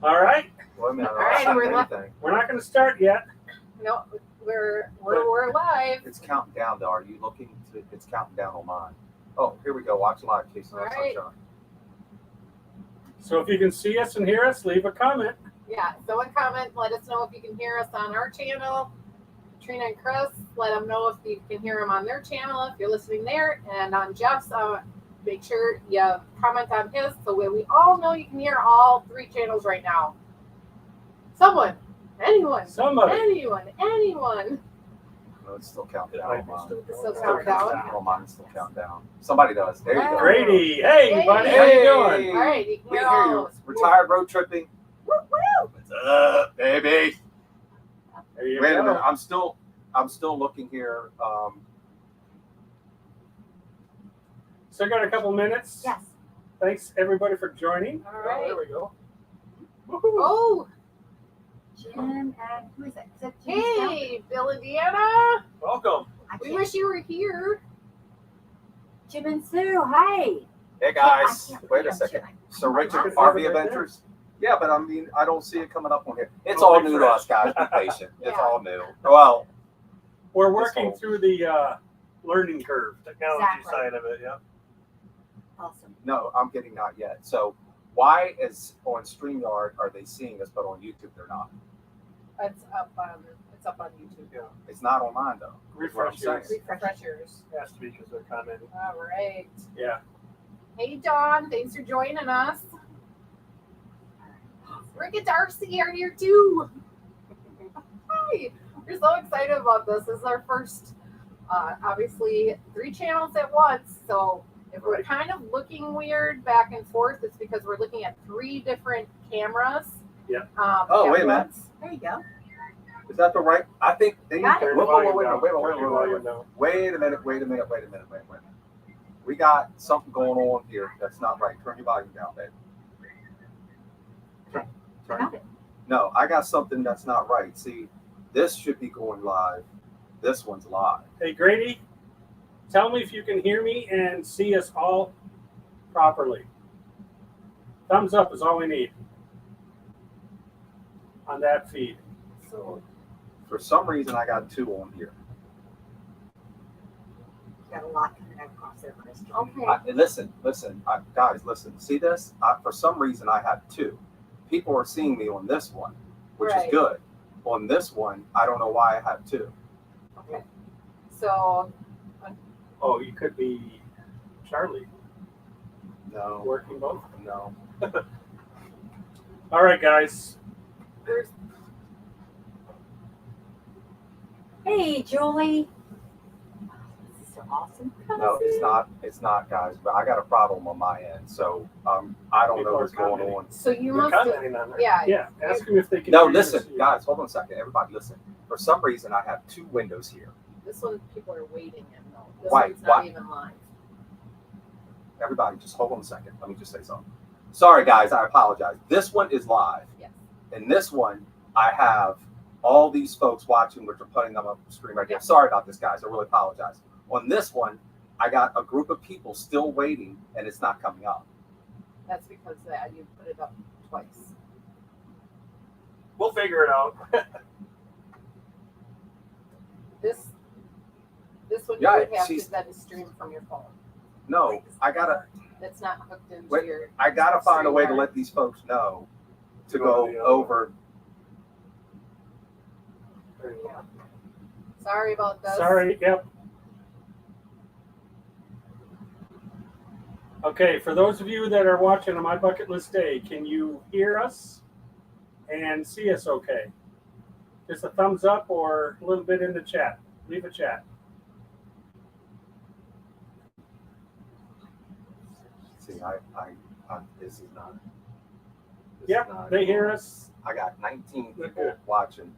All right. Wait a minute. All right, we're We're not going to start yet. No, we're live. It's counting down, though. Are you looking to? It's counting down on mine. Oh, here we go. Watch live, Casey. All right. So if you can see us and hear us, leave a comment. Yeah, throw a comment. Let us know if you can hear us on our channel. Katrina and Chris, let them know if you can hear them on their channel if you're listening there. And on Jeff's, make sure you comment on his so we all know you can hear all three channels right now. Somebody. No, it's still counting down on mine. Still counting down? Oh, mine's still counting down. Somebody does. There you go. Grady. Hey, buddy. How you doing? All right, you can We hear hear all you. of us. Retired road tripping. Woo! What's up, baby? There you Wait a go. minute. I'm still looking here. So I got a couple minutes. Yes. Thanks everybody for joining. All right. There we go. Woohoo. Oh, Jim and who is that? Is that Jim Stout? hey, Bill, Indiana. Welcome. I We can't- wish you were here. Jim and Sue, hey. Hey guys, I can't wait a read 'em, second. should I? So Richard, It's RV over there. Adventures? Yeah, but I mean, I don't see it coming up on here. It's Oh, all refresh. new to us, guys. Be patient. It's Yeah. all new. Well, We're This working whole- through the learning curve. Technology Exactly. side of it, yeah. Awesome. no, I'm getting not yet. So why is on StreamYard are they seeing us, but on YouTube they're not? It's up on YouTube. Yeah, It's not on mine though. is what I'm Refresh saying. Refreshers. it has to be because they're commenting. All right. Yeah. Hey, Dawn. Thanks for joining us. Rick and Darcy are here too. Hi. We're so excited about this. This is our first, obviously, 3 channels at once. So if we're kind of looking weird back and forth, it's because we're looking at 3 different cameras. Yep. Oh, at wait a minute. once. There you go. Is that the right? I think they need Got to. it. Wait Volume a minute. down. Wait Turn your volume down. a minute. We got something going on here that's not right. Turn your volume down, babe. I Turn. got it. No, I got something that's not right. See, this should be going live. This one's live. Hey, Grady, tell me if you can hear me and see us all properly. Thumbs up is all we need on that feed. So For some reason, I got 2 on here. You got a lot coming across there, Chris. okay. Listen, guys, listen. See this? For some reason, I have 2. People are seeing me on this one, which Right. is good. On this one, I don't know why I have 2. Okay. So Oh, you could be Charlie No, working both. no. All right, guys. there's Hey, Julie. This is so awesome. No, it's not, guys. But I got a problem on my end, so I don't know what's going on. so you They're must have, commenting on there. yeah. Yeah, ask them if they can No, hear us. listen, guys, hold on a second. Everybody, listen. For some reason, I have 2 windows here. This one people are waiting in though. This Why- one's not why- even live. Everybody, just hold on a second. Let me just say something. Sorry, guys. I apologize. This one is live. Yes. And this one, I have all these folks watching, which are putting them up the screen right there. Yeah. Sorry about this, guys. I really apologize. On this one, I got a group of people still waiting, and it's not coming up. That's because you put it up twice. We'll figure it out. This one Yeah, you would have she's- to then stream from your phone. No, I gotta That's not hooked into Wait, your. find a way to StreamYard. let these folks know to Go go to the other over. There you go. Sorry about this. Sorry, yep. Okay, for those of you that are watching on My Bucket List Day, can you hear us and see us okay? Just a thumbs up or a little bit in the chat. Leave a chat. See, this is not. This is Yep, not- they hear us. I got 19 We're people good. watching,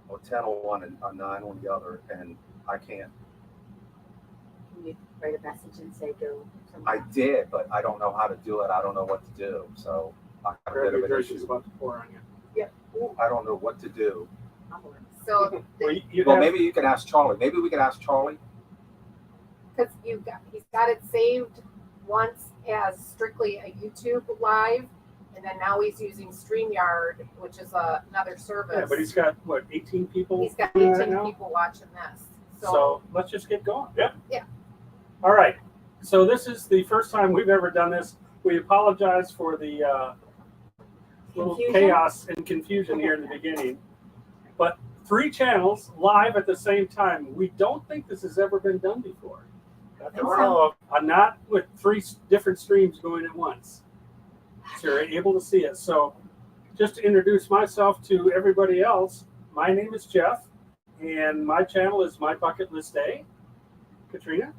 or 10 on one and 9 on the other, and I can't. Can you write a message and say go? I did, but I don't know how to do it. I don't know what to do. So I got a bit of an Jersey's issue. about to pour on you. I don't know what to do. So Well, you Well, have- maybe you can ask Charlie. Maybe we can ask Charlie. because he's got it saved once as strictly a YouTube live, And then now he's using StreamYard, which is another service. Yeah, but he's got what, 18 people? He's got doing 18 that now? people watching this. So let's just get going. Yeah. Yeah. All right. So this is the first time we've ever done this. We apologize for the little Confusion? chaos and confusion here in the beginning. But 3 channels live at the same time. We don't think this has ever been done before. Not that we know of. Not with 3 different streams going at once. So you're able to see it. So just to introduce myself to everybody else, my name is Jeff, and my channel is My Bucket List Day. Katrina?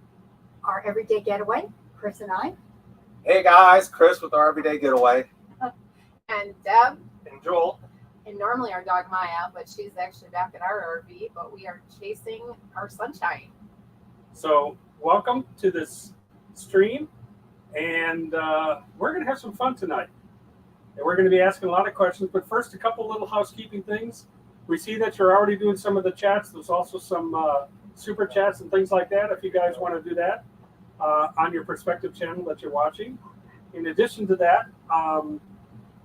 Our everyday getaway, Chris and I. Hey guys, Chris with our Everyday Getaway. And Deb, And Joel. and normally our dog Maya, but she's actually back at our RV, but we are chasing our sunshine. So welcome to this stream, and we're going to have some fun tonight. And we're going to be asking a lot of questions, but first, a couple little housekeeping things. We see that you're already doing some of the chats. There's also some super chats and things like that if you guys want to do that on your respective channel that you're watching. In addition to that,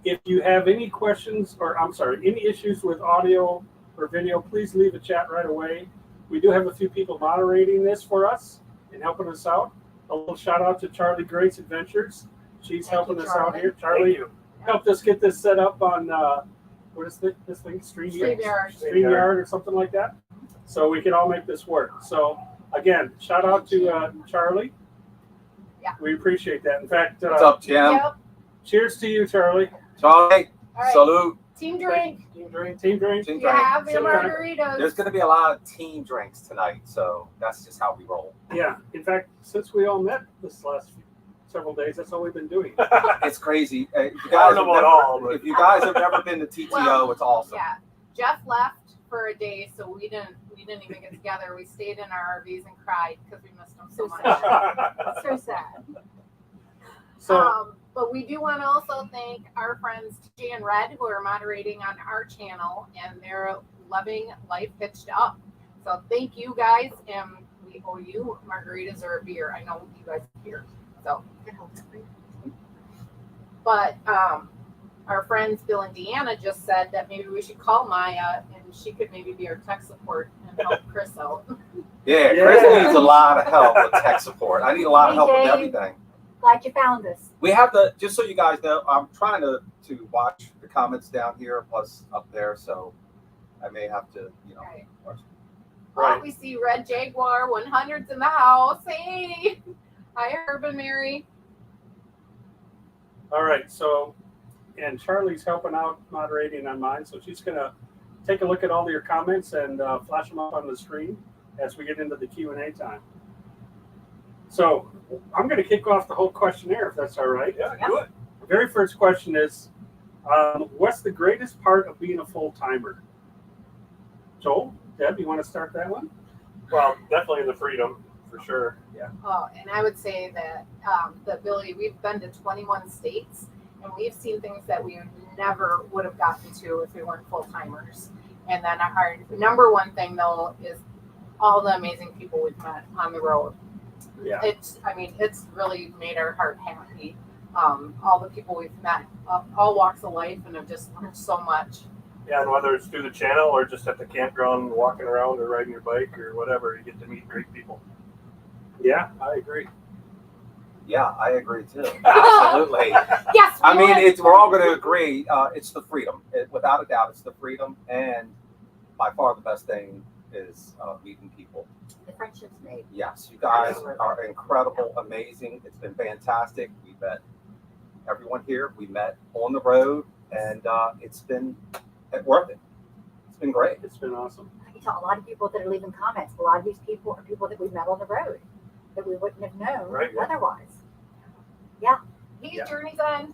if you have any questions, or I'm sorry, any issues with audio or video, please leave a chat right away. We do have a few people moderating this for us and helping us out. A little shout out to Charlie Grace Adventures. She's Thank helping you, us out Charlie. here. Charlie Thank you. helped us get this set up on what is this thing? StreamYard. StreamYard or something like that. So we can all make this work. So again, shout out to Charlie. Yeah. We appreciate that. In fact, What's up, Jim? Yep. cheers to you, Charlie. Charlie, All right. salute. Team drink. Team drink. Team drink. Team You drink. have your Some kind of- margaritas. There's going to be a lot of team drinks tonight, so that's just how we roll. Yeah. In fact, since we all met this last several days, that's all we've been doing. It's crazy. If you I guys don't know have about all, never, but- if you guys have never been to TTO, Well, it's awesome. Yeah. Jeff left for a day, so we didn't even get together. We stayed in our RVs and cried because we missed him so much. So sad. So But we do want to also thank our friends TJ and Red who are moderating on our channel, and they're loving Life Hitched Up. So thank you guys, and we owe you margaritas or a beer. I know you guys are here. So, but our friends Bill and Deanna just said that maybe we should call Maya, and she could maybe be our tech support and help Chris out. Yeah, Yeah. Chris needs a lot of help with tech support. I need a lot of Hey, help with Dave. everything. Glad you found us. We have the, just so you guys know, I'm trying to watch the comments down here plus up there, so I may have to, Right. watch. Right. Oh, we see Red Jaguar 100's in the house. Hey, hi, Urban Mary. all right. So, and Charlie's helping out moderating on mine, so she's gonna take a look at all your comments and flash them up on the screen as we get into the Q&A time. So I'm going to kick off the whole questionnaire, if that's all right. Yeah, do it. The very first question is, what's the greatest part of being a full-timer? Joel, Deb, you want to start that one? Well, definitely the freedom, for sure. Yeah. Oh, and I would say that the ability, we've been to 21 states, and we've seen things that we never would have gotten to if we weren't full-timers. And then our number one thing, though, is all the amazing people we've met on the road. Yeah. It's really made our heart happy. All the people we've met, all walks of life, and have just learned so much. Yeah, and whether it's through the channel or just at the campground, walking around or riding your bike or whatever, you get to meet great people. Yeah, I agree. Yeah, I agree too. Absolutely. Yes, I mean, would. we're all going to agree. It's the freedom. Without a doubt, it's the freedom. And by far the best thing is meeting people. The friendships made. Yes, you guys are incredible, amazing. It's been fantastic. We met everyone here. We met on the road, and it's been worth it. It's been great. It's been awesome. I can tell a lot of people that are leaving comments. A lot of these people are people that we met on the road that we wouldn't have known Right, yeah. otherwise. He's Yeah. Journey's End.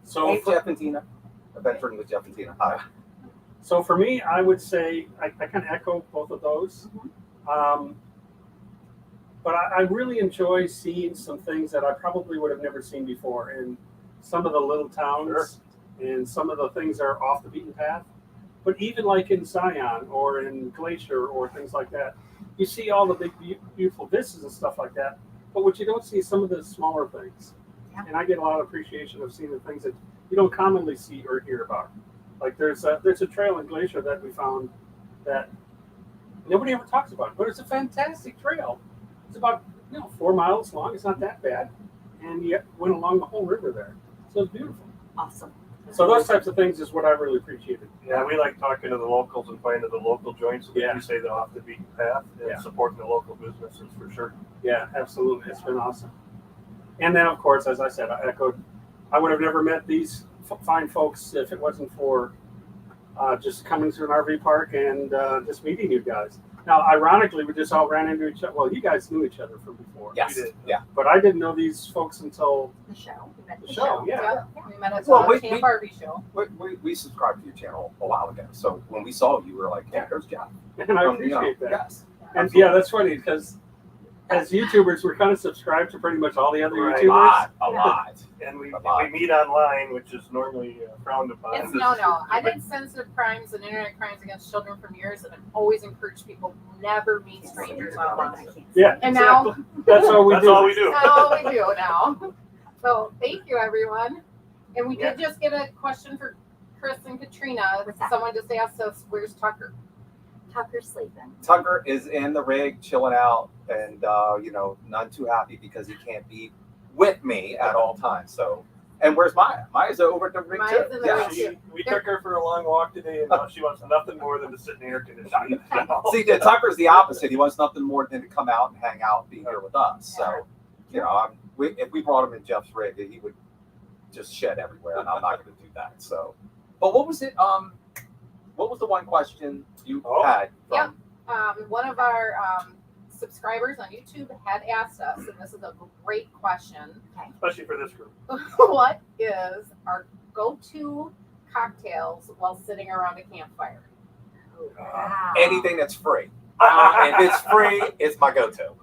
So Hey, Jeff and Tina. Adventuring with Jeff and Tina. Hi. So for me, I would say I kind of echo both of those. But I really enjoy seeing some things that I probably would have never seen before in some of the little towns and some of the things that are off the beaten path. But even like in Zion or in Glacier or things like that, you see all the big, beautiful vistas and stuff like that. But what you don't see is some of the smaller things. Yeah. And I get a lot of appreciation of seeing the things that you don't commonly see or hear about. Like there's a trail in Glacier that we found that nobody ever talks about, but it's a fantastic trail. It's about 4 miles long. It's not that bad, and you went along the whole river there, so it's beautiful. Awesome. So those types of things is what I really appreciated. Yeah, we like talking to the locals and finding the local joints that Yeah. you say they're off the beaten path and Yeah. supporting the local businesses for sure. Yeah, absolutely. It's been awesome. And then, of course, as I said, I echoed, I would have never met these fine folks if it wasn't for just coming to an RV park and just meeting you guys. Now, ironically, we just all ran into each other. Well, you guys knew each other from before. Yes. We did. Yeah. But I didn't know these folks until The show. We met the show. Yeah. We met at Well, the Camp RV show. We subscribed to your channel a while ago. So when we saw you, we were like, hey, there's Jeff. And I From, appreciate that. Yes. And yeah, that's funny because as YouTubers, we're kind of subscribed to pretty much all the other Right. YouTubers. A lot. And we Bye-bye. meet online, which is normally frowned upon. It's no. I did sensitive crimes and internet crimes against children for years, and I've always encouraged people never meet strangers online. Yeah, And now- exactly. That's all we That's do. all we do. That's all we do now. So thank you, everyone. And we Yeah. did just get a question for Chris and Katrina. What's that? Someone just asked us, "Where's Tucker?" Tucker's sleeping. Tucker is in the rig, chilling out, and none too happy because he can't be with me at all times. So, and where's Maya? Maya's over at the rig Maya's too. in the Yeah. rig. We took her for a long walk today, and now she wants nothing more than to sit in the air conditioning. See, Tucker's the opposite. He wants nothing more than to come out and hang out and be here with us. So, if we brought him in Jeff's rig, he would just shed everywhere, and I'm not going to do that. So, but what was it? What was the one question you had? From, One of our subscribers on YouTube had asked us, and this is a great question. Especially for this group. What is our go-to cocktails while sitting around a campfire? Wow. Anything that's free. If it's free, it's my go-to.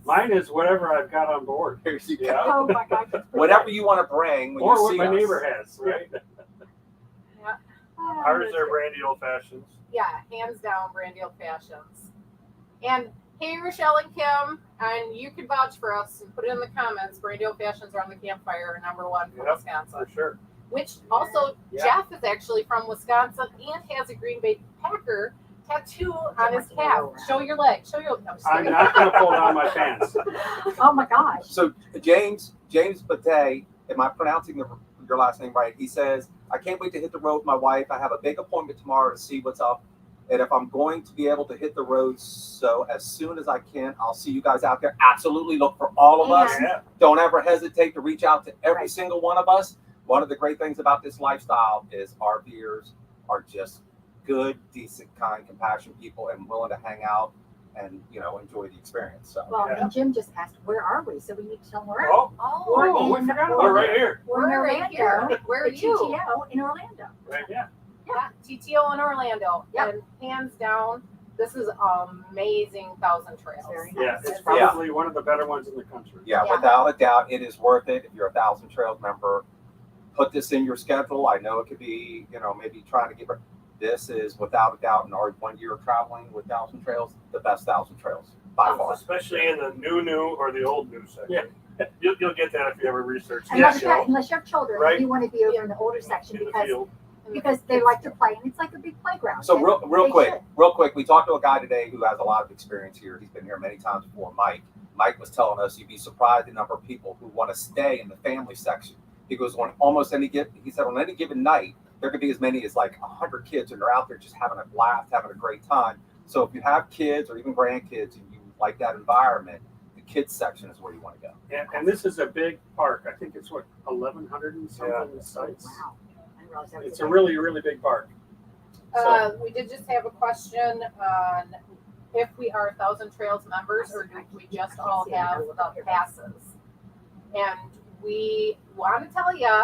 Mine is whatever I've got on board. Here you go. Yeah. Oh my God. that's Whatever you want to bring when Or you what see my us. neighbor has, right? Oh, Ours that's are good. brandy old fashions. Yeah, hands down, Brandy Old Fashions. And hey, Rochelle and Kim, and you can vouch for us and put it in the comments. Brandy Old Fashions around the campfire are #1 from Yep. Wisconsin. For sure. Which also, Yeah. Jeff is actually from Wisconsin and has a Green Bay Packer tattoo on his calf. Show your leg. Show your. No, I'm not going to pull down my pants. Oh my gosh. So James Bate, am I pronouncing your last name right? He says, I can't wait to hit the road with my wife. I have a big appointment tomorrow to see what's up. And if I'm going to be able to hit the road, so as soon as I can, I'll see you guys out there. Absolutely look for all of us. Yeah. Don't ever hesitate to reach out to every Right. single one of us. One of the great things about this lifestyle is RVers are just good, decent, kind, compassionate people and willing to hang out and enjoy the experience. So Well, Yeah. and Jim just asked, where are we? So we need to tell them where. Oh, Oh, We're we in- forgot we're right here. We're in We're right Orlando. here. Where are the you? TTO in Orlando. Right. Yeah. Yeah, TTO in Orlando. Yep. And hands down, this is amazing Thousand Trails. Very Yeah, nice. it's probably one of the better ones in the country. yeah, Yeah. without a doubt, it is worth it. If you're a Thousand Trails member, put this in your schedule. I know it could be, maybe trying to get. This is without a doubt in our 1 year of traveling with Thousand Trails, the best Thousand Trails by far. Especially in the new or the old new section. Yeah. You'll get that if you ever research the Unless, show unless you have children, Right. you want to be over in the older section in the because field. they like to play, and it's like a big playground. So And real they quick, we talked to a guy today who has a lot of experience here. He's been here many times before. Mike was telling us you'd be surprised the number of people who want to stay in the family section. He goes on almost any given. He said on any given night there could be as many as like 100 kids, and they're out there just having a blast, having a great time. So if you have kids or even grandkids and you like that environment, the kids section is where you want to go. And this is a big park. I think it's 1,100 and something sites. Wow. I didn't realize that was It's a really, really big park. We did just have a question on if we are Thousand Trails members or do we just all have the passes. And we want to tell you,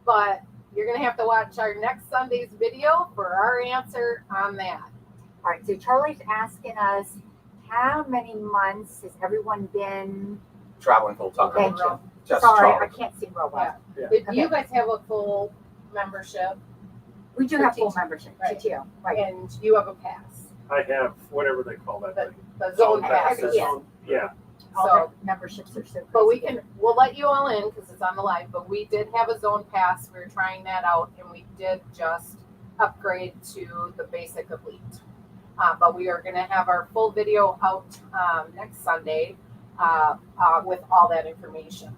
but you're going to have to watch our next Sunday's video for our answer on that. All right, so Charlie's asking us, how many months has everyone been? Traveling full time. Thank you. Just Sorry, Charlie. I can't see real well. Yeah. But you guys have a full membership We do For have full teaching. membership, Right. TTO, right? and you have a pass, I have whatever they call that thing. the zone Okay, pass. The yeah. zone- Yeah. All So, the memberships are so crazy. but we'll let you all in because it's on the live, but we did have a zone pass. We were trying that out and we did just upgrade to the basic elite. But we are going to have our full video out next Sunday with all that information.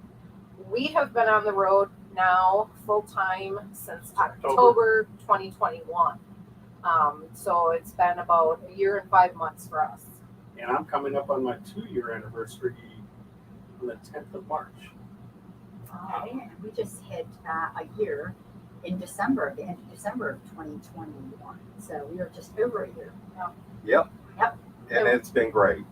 We have been on the road now full time since October 2021. So it's been about a year and 5 months for us. And I'm coming up on my 2-year anniversary on the 10th of March. Okay, and we just hit a year in December, the end of December of 2021. So we are just over a year. Yep. Yep. And it's been great.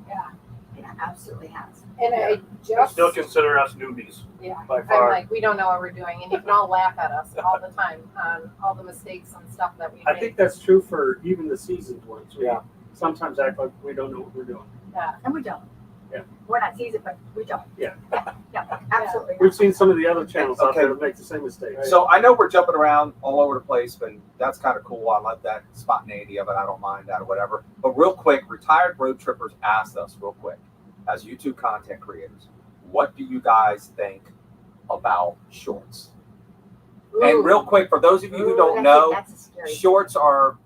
It absolutely has. And I I just still consider us newbies by I'm far. like, we don't know what we're doing, and you can all laugh at us all the time on all the mistakes and stuff that we I make. think that's true for even the seasoned ones. We Yeah. sometimes act like we don't know what we're doing. And we don't. Yeah. We're not seasoned, but we don't. Yeah. Yeah, absolutely. We've seen some of the other channels out Okay. there that make the same mistakes. So I know we're jumping around all over the place, but that's kind of cool. I like that spontaneity of it. I don't mind that or whatever. But real quick, retired road trippers asked us real quick, as YouTube content creators, what do you guys think about shorts? Ooh. And real quick, for those of you who Ooh, don't that's know, that's a scary. shorts are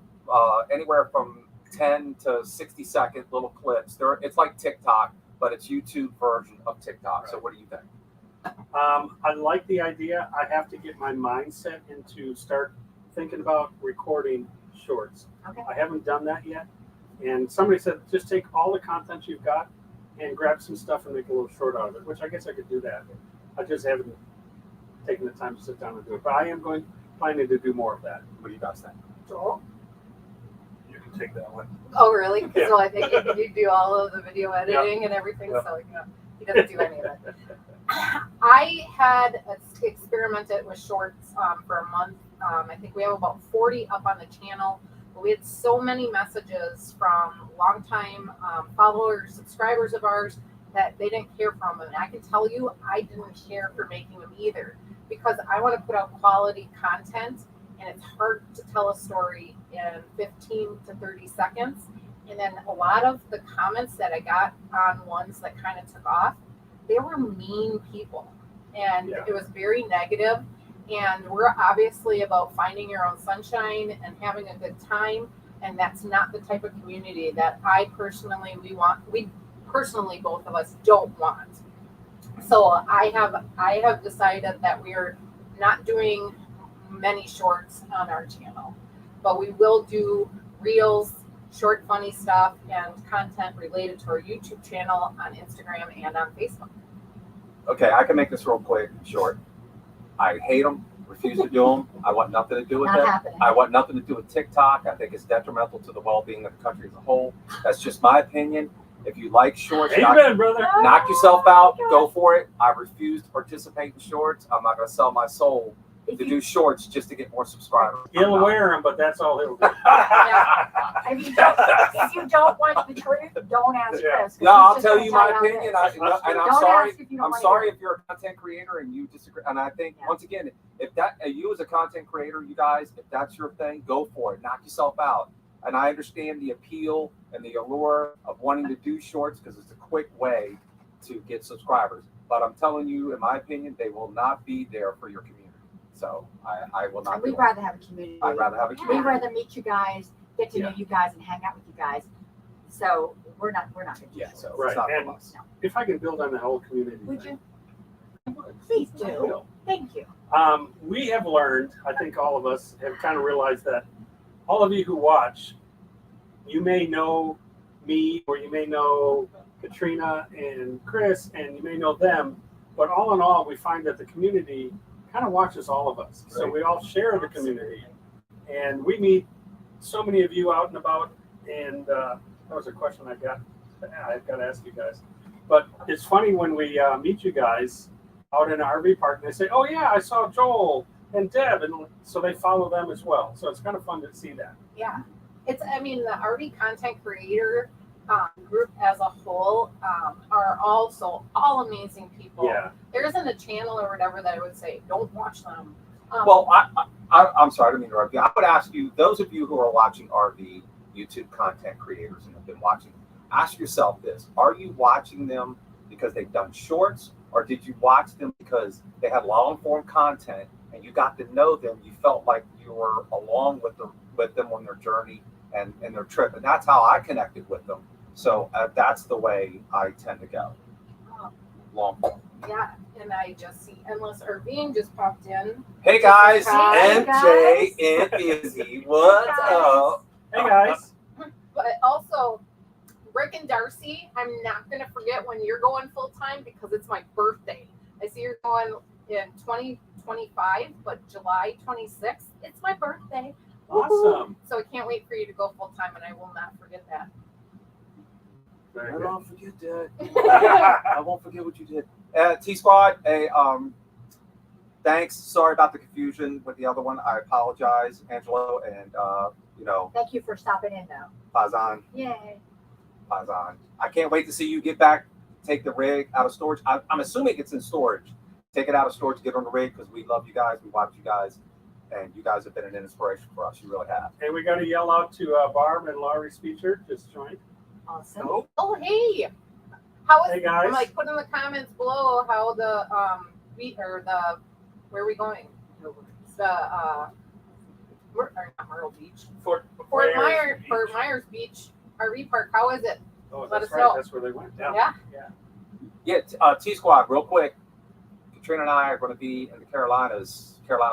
anywhere from 10 to 60-second little clips. It's like TikTok, but it's YouTube version of TikTok. So what do you think? I like the idea. I have to get my mindset into start thinking about recording shorts. Okay. I haven't done that yet. And somebody said, just take all the content you've got and grab some stuff and make a little short out of it, which I guess I could do that. I just haven't taken the time to sit down and do it. But I am planning to do more of that. What do you guys think? Joel? You can take that one. Oh, really? Yeah. So I think you do all of the video editing and everything, Yeah. so he doesn't do any of it. I had experimented with shorts for a month. I think we have about 40 up on the channel. But we had so many messages from longtime followers, subscribers of ours that they didn't care from them. And I can tell you, I didn't care for making them either because I want to put out quality content, and it's hard to tell a story in 15 to 30 seconds. And then a lot of the comments that I got on ones that kind of took off, they were mean people, and Yeah. it was very negative. And we're obviously about finding your own sunshine and having a good time, and that's not the type of community that we personally both of us don't want. So I have decided that we're not doing many shorts on our channel, but we will do reels, short funny stuff, and content related to our YouTube channel on Instagram and on Facebook. Okay, I can make this real quick, short. I hate them, refuse to do them. I want nothing to do with Not it. happening. I want nothing to do with TikTok. I think it's detrimental to the well-being of the country as a whole. That's just my opinion. If you like shorts, Amen, brother. knock yourself out, go for it. I refuse to participate in shorts. I'm not going to sell my soul to do shorts just to get more subscribers. He'll wear them, but that's all he'll do. If you don't want the truth, don't ask Yeah. Chris. 'cause No, he's I'll just tell gonna you my how it opinion. is. And I'm Don't sorry. ask if you don't I'm wanna sorry hear. if you're a content creator and you disagree. And I think Yeah. once again, if you as a content creator, you guys, if that's your thing, go for it. Knock yourself out. And I understand the appeal and the allure of wanting to do shorts because it's a quick way to get subscribers. But I'm telling you, in my opinion, they will not be there for your community. So I will not. And do we'd it. rather have a community. I'd rather have a We'd community. rather meet you guys, get to know Yeah. you guys, and hang out with you guys. So we're not going to do Yeah, it. so Right, it's not and- from us. If I can build on the whole community Would thing, you? Please I do. will. Thank you. We have learned, I think all of us have kind of realized that all of you who watch, you may know me or you may know Katrina and Chris and you may know them, but all in all, we find that the community kind of watches all of us. So Right. we all share the community, and we meet so many of you out and about. And that was a question I've got to ask you guys. But it's funny when we meet you guys out in an RV park, and they say, "Oh yeah, I saw Joel and Deb," and so they follow them as well. So it's kind of fun to see that. Yeah, the RV content creator group as a whole are also all amazing people. Yeah. There isn't a channel or whatever that I would say, don't watch them. Well, I'm sorry to interrupt you. I would ask you, those of you who are watching RV YouTube content creators and have been watching, ask yourself this: are you watching them because they've done shorts, or did you watch them because they had long form content and you got to know them? You felt like you were along with them on their journey and their trip, and that's how I connected with them. So that's the way I tend to go. Long form. Yeah, and I just see Endless RVing just popped in. Hey guys, Hi, MJ and Izzy, what's up? Hey guys. But also, Rick and Darcy, I'm not going to forget when you're going full time because it's my birthday. I see you're going in 2025, but July 26th, it's my birthday. Awesome. So I can't wait for you to go full time, and I will not forget that. Very I good. won't forget that. I won't forget what you did. T Squad, thanks. Sorry about the confusion with the other one. I apologize, Angelo, and Thank you for stopping in, though. Pazan. Yay. Pazan. I can't wait to see you get back. Take the rig out of storage. I'm assuming it's in storage. Take it out of storage. Get on the rig because we love you guys. We watch you guys, and you guys have been an inspiration for us. You really have. Hey, we got to yell out to Barb and Laurie Speecher. Just joined. Awesome. Oh, Oh, hey. How is hey guys. I'm like, put in the comments below how the where are we going? The not Myrtle Beach. Fort Myers Beach RV park. How is it? Oh, Let that's us right. know. That's where they went. Yeah. Yeah. Yeah, T Squad, real quick. Katrina and I are going to be in the Carolina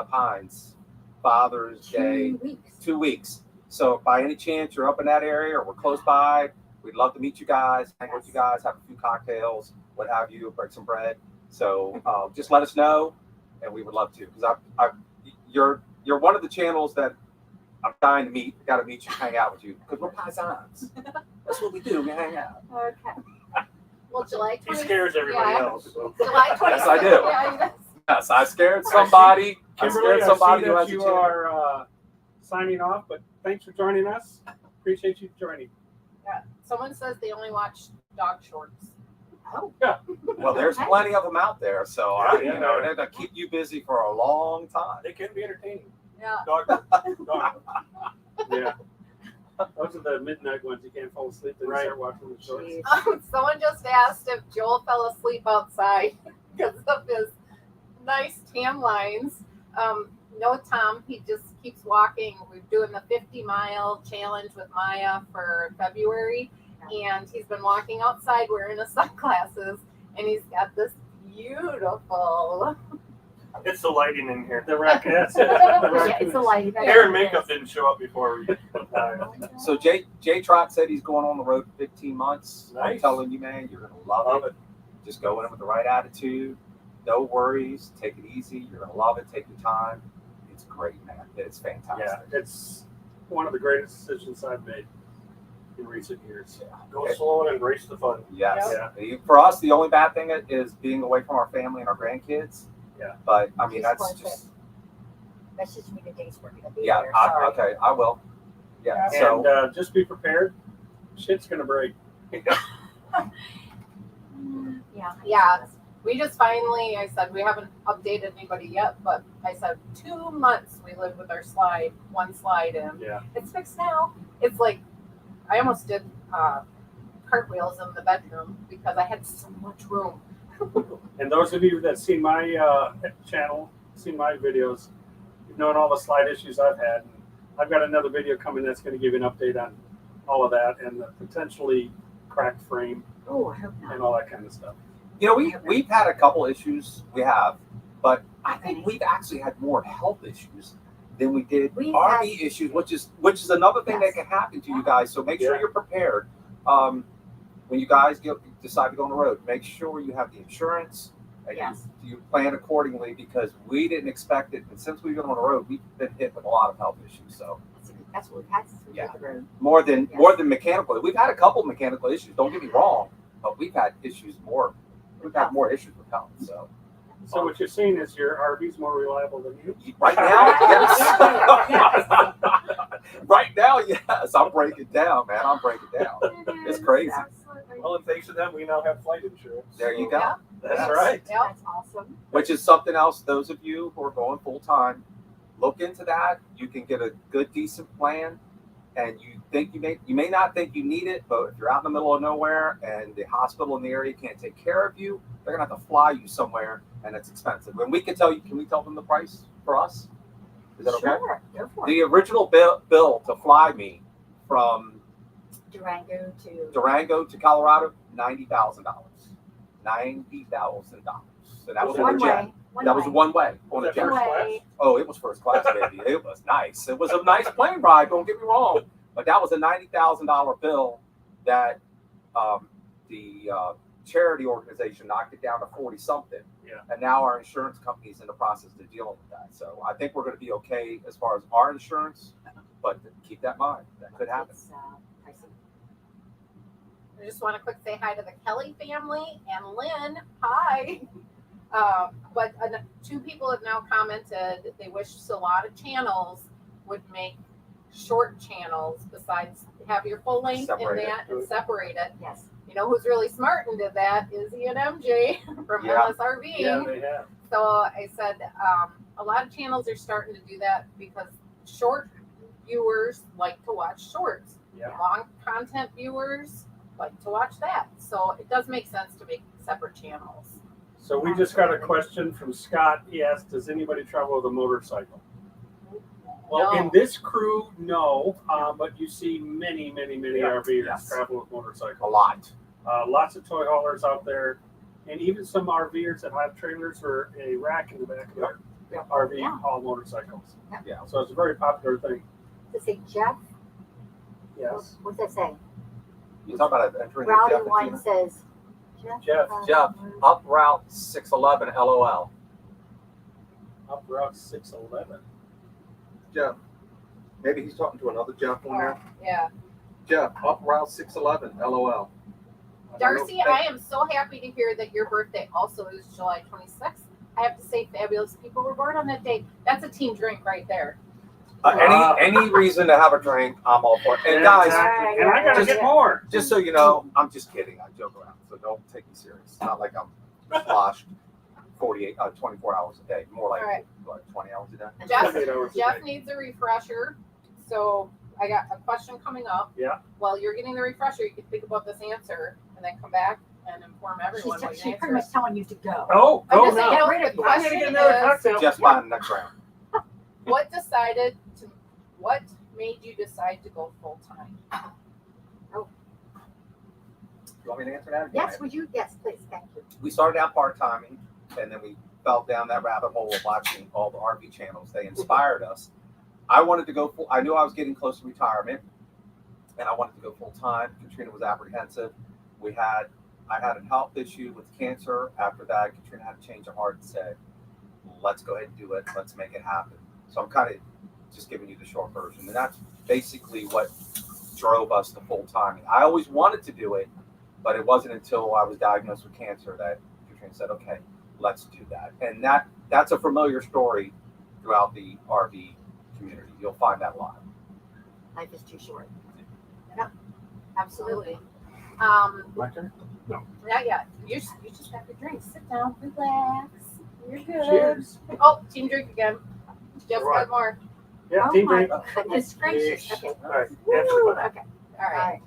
Pines, Father's Day, 2 weeks. 2 weeks. So if by any chance you're up in that area or we're close by, we'd love to meet you guys, hang with you guys, have a few cocktails, what have you, break some bread. So just let us know, and we would love to. Because you're one of the channels that I'm dying to meet. Got to meet you, hang out with you, because we're paisans. That's what we do. We hang out. Okay. Well, July 20th. He scares everybody else. July 26th. Yes, I do. Yeah, he does. Yes, I scared somebody. Kimberly, I see who that has a you channel. are signing off, but thanks for joining us. Appreciate you joining. Yeah. Someone says they only watch dog shorts. Oh. Well, there's Okay. plenty of them out there, so Yeah. they're gonna keep you busy for a long time. They can be entertaining. Yeah. Dog. Yeah. Those are the midnight ones. You can't fall asleep and Right. start watching the shorts. Jeez. Someone just asked if Joel fell asleep outside because of his nice tan lines. No, Tom, he just keeps walking. We're doing the 50-mile challenge with Maya for February, and he's been walking outside wearing his sunglasses, and he's got this beautiful. It's the lighting in here. The rack. That's it. The Yeah, rack it's a is- lighting. Hair and makeup didn't show up before we So Jay Trot said he's going on the road for 15 months. I'm Nice. telling you, man, you're gonna love love it. it. Just go in with the right attitude. No worries. Take it easy. You're gonna love it. Take your time. It's great, man. It's fantastic. Yeah, it's one of the greatest decisions I've made in recent years. Go slow and embrace the fun. Yes. Yeah. For us, the only bad thing is being away from our family and our grandkids. Yeah. But I mean, Just that's worth just Message me the days we're gonna be yeah. there. Sorry. Okay, I will. Yeah. Yeah. So And just be prepared. Shit's gonna break. Yeah. Yeah. We just finally, I said, we haven't updated anybody yet, but I said 2 months we lived with our slide, one slide in. Yeah. It's fixed now. It's like, I almost did cartwheels in the bedroom because I had so much room. And those of you that see my channel, seen my videos, you've known all the slide issues I've had. And I've got another video coming that's going to give you an update on all of that and the potentially cracked frame Oh, I hope not. and all that kind of stuff. you know, we've had a couple issues. We have, but I think we've actually had more health issues than we did We've RV issues, which is another thing Yes. that can happen to you guys. So make sure Yeah. you're prepared. When you guys decide to go on the road, make sure you have the insurance and Yes. you plan accordingly, because we didn't expect it. And since we've been on the road, we've been hit with a lot of health issues. So That's what we've had since we Yeah. hit the road. more than Yes. mechanical. We've had a couple mechanical issues. Don't get me wrong, but we've had issues more. We've had more issues with health. So So what you're seeing is your RV's more reliable than you. right now, yes. Right now, yes. I'll break it down, man. I'll break it down. It's crazy. Absolutely. Well, and thanks to them, we now have flight insurance. There you So go. Yeah. That's Yes. right. Yep. That's awesome. Which is something else. Those of you who are going full time, look into that. You can get a good, decent plan, and you may not think you need it, but if you're out in the middle of nowhere and the hospital in the area can't take care of you, they're gonna have to fly you somewhere, and it's expensive. And can we tell them the price for us? Is that okay? Sure, go for it. The original bill to fly me from Durango to Colorado, $90,000. $90,000. So that was on a jet. That was one way on a Was that jet. first class? Oh, it was first class, baby. It was nice. It was a nice plane ride. Don't get me wrong, but that was a $90,000 bill that the charity organization knocked it down to 40 something. Yeah. And now our insurance company's in the process of dealing with that. So I think we're going to be okay as far as our insurance, but keep that in mind. That could happen. It's pricey. I just want to quick say hi to the Kelly family and Lynn. Hi. But two people have now commented they wish a lot of channels would make short channels besides have your full length in Separate it. that and separate it. Yes. You know who's really smart and did that is Ian MJ from Yeah. MSRV. Yeah, they have. So I said a lot of channels are starting to do that because short viewers like to watch shorts. Yeah. Long content viewers like to watch that. So it does make sense to make separate channels. So we just got a question from Scott. He asked, does anybody travel with a motorcycle? Well, No. in this crew, no, but you see many Yeah. RVers Yes. travel with motorcycles. A lot. Lots of toy haulers out there, and even some RVers that have trailers or a rack in the back of their RV Yeah. haul motorcycles. Yeah. So it's a very popular thing. Does it say Jeff? Yes. What's that say? You talk about entering Rowdy Jeff and one Tina? says Jeff. Jeff, up Route 611, LOL. Up Route 611. Jeff. Maybe he's talking to another Jeff on there. Yeah. Jeff, up Route 611, LOL. Darcy, I am so happy to hear that your birthday also is July 26th. I have to say, fabulous people were born on that day. That's a team drink right there. Any reason to have a drink, I'm all for it. And guys, Exactly. And I gotta just- get more. just so you know, I'm just kidding. I joke around, so don't take me serious. It's not like I'm sloshed 24 hours a day. More like All right. what, 20 hours a day. Jeff, 8 hours a Jeff day. needs a refresher. So I got a question coming up. Yeah. While you're getting the refresher, you can think about this answer and then come back and inform everyone what she's your pretty answer is. much telling you to go. Oh, I'm go just saying, now. you know, Get rid the of you. I'm gonna question get another is, cocktail. Just by the next round. what made you decide to go full time? You want me to answer that? Yes, would you? Yes, please. Thank you. We started out part-timing, and then we fell down that rabbit hole of watching all the RV channels. They inspired us. I wanted to go full. I knew I was getting close to retirement, and I wanted to go full-time. Katrina was apprehensive. I had a health issue with cancer. After that, Katrina had to change her heart and said, let's go ahead and do it. Let's make it happen. So I'm kind of just giving you the short version. And that's basically what drove us to full-timing. I always wanted to do it, but it wasn't until I was diagnosed with cancer that Katrina said, okay, let's do that. And that's a familiar story throughout the RV community. You'll find that a lot. Life is too short. Absolutely. My turn? Not yet. You just have your drink. Sit down, relax. You're good. Cheers. Oh, team drink again. Just Right. got more. Yeah, Oh team my drink. goodness gracious. Yeesh. Okay. All right. Woo, Answer for that. okay. All right.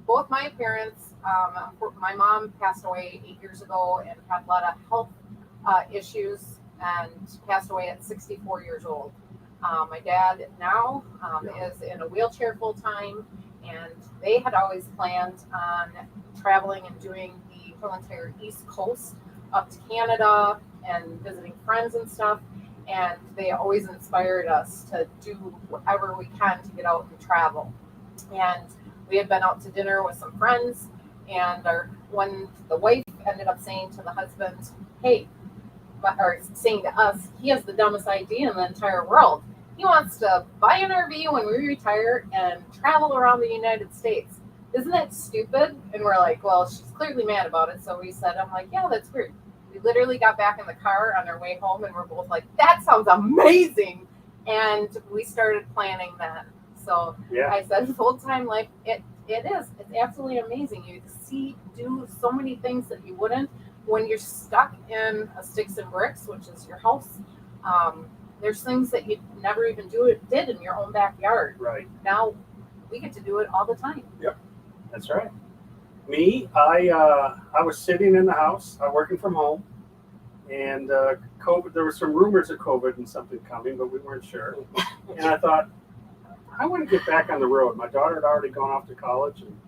Both my parents, my mom passed away 8 years ago and had a lot of health issues and passed away at 64 years old. My dad now is in a wheelchair full time, and they had always planned on traveling and doing the whole entire East Coast up to Canada and visiting friends and stuff. And they always inspired us to do whatever we can to get out and travel. And we had been out to dinner with some friends, and the wife ended up saying to the husband, hey, or saying to us, he has the dumbest idea in the entire world. He wants to buy an RV when we retire and travel around the United States. Isn't that stupid? And we're like, well, she's clearly mad about it. So we said, I'm like, yeah, that's weird. We literally got back in the car on our way home, and we're both like, that sounds amazing. And we started planning then. So Yeah. I said, full-time life, it is. It's absolutely amazing. You do so many things that you wouldn't when you're stuck in a sticks and bricks, which is your house. there's things that you never even did in your own backyard. Right. Now we get to do it all the time. That's right. Me, I was sitting in the house, working from home, and COVID. There were some rumors of COVID and something coming, but we weren't sure. And I thought, I want to get back on the road. My daughter had already gone off to college, and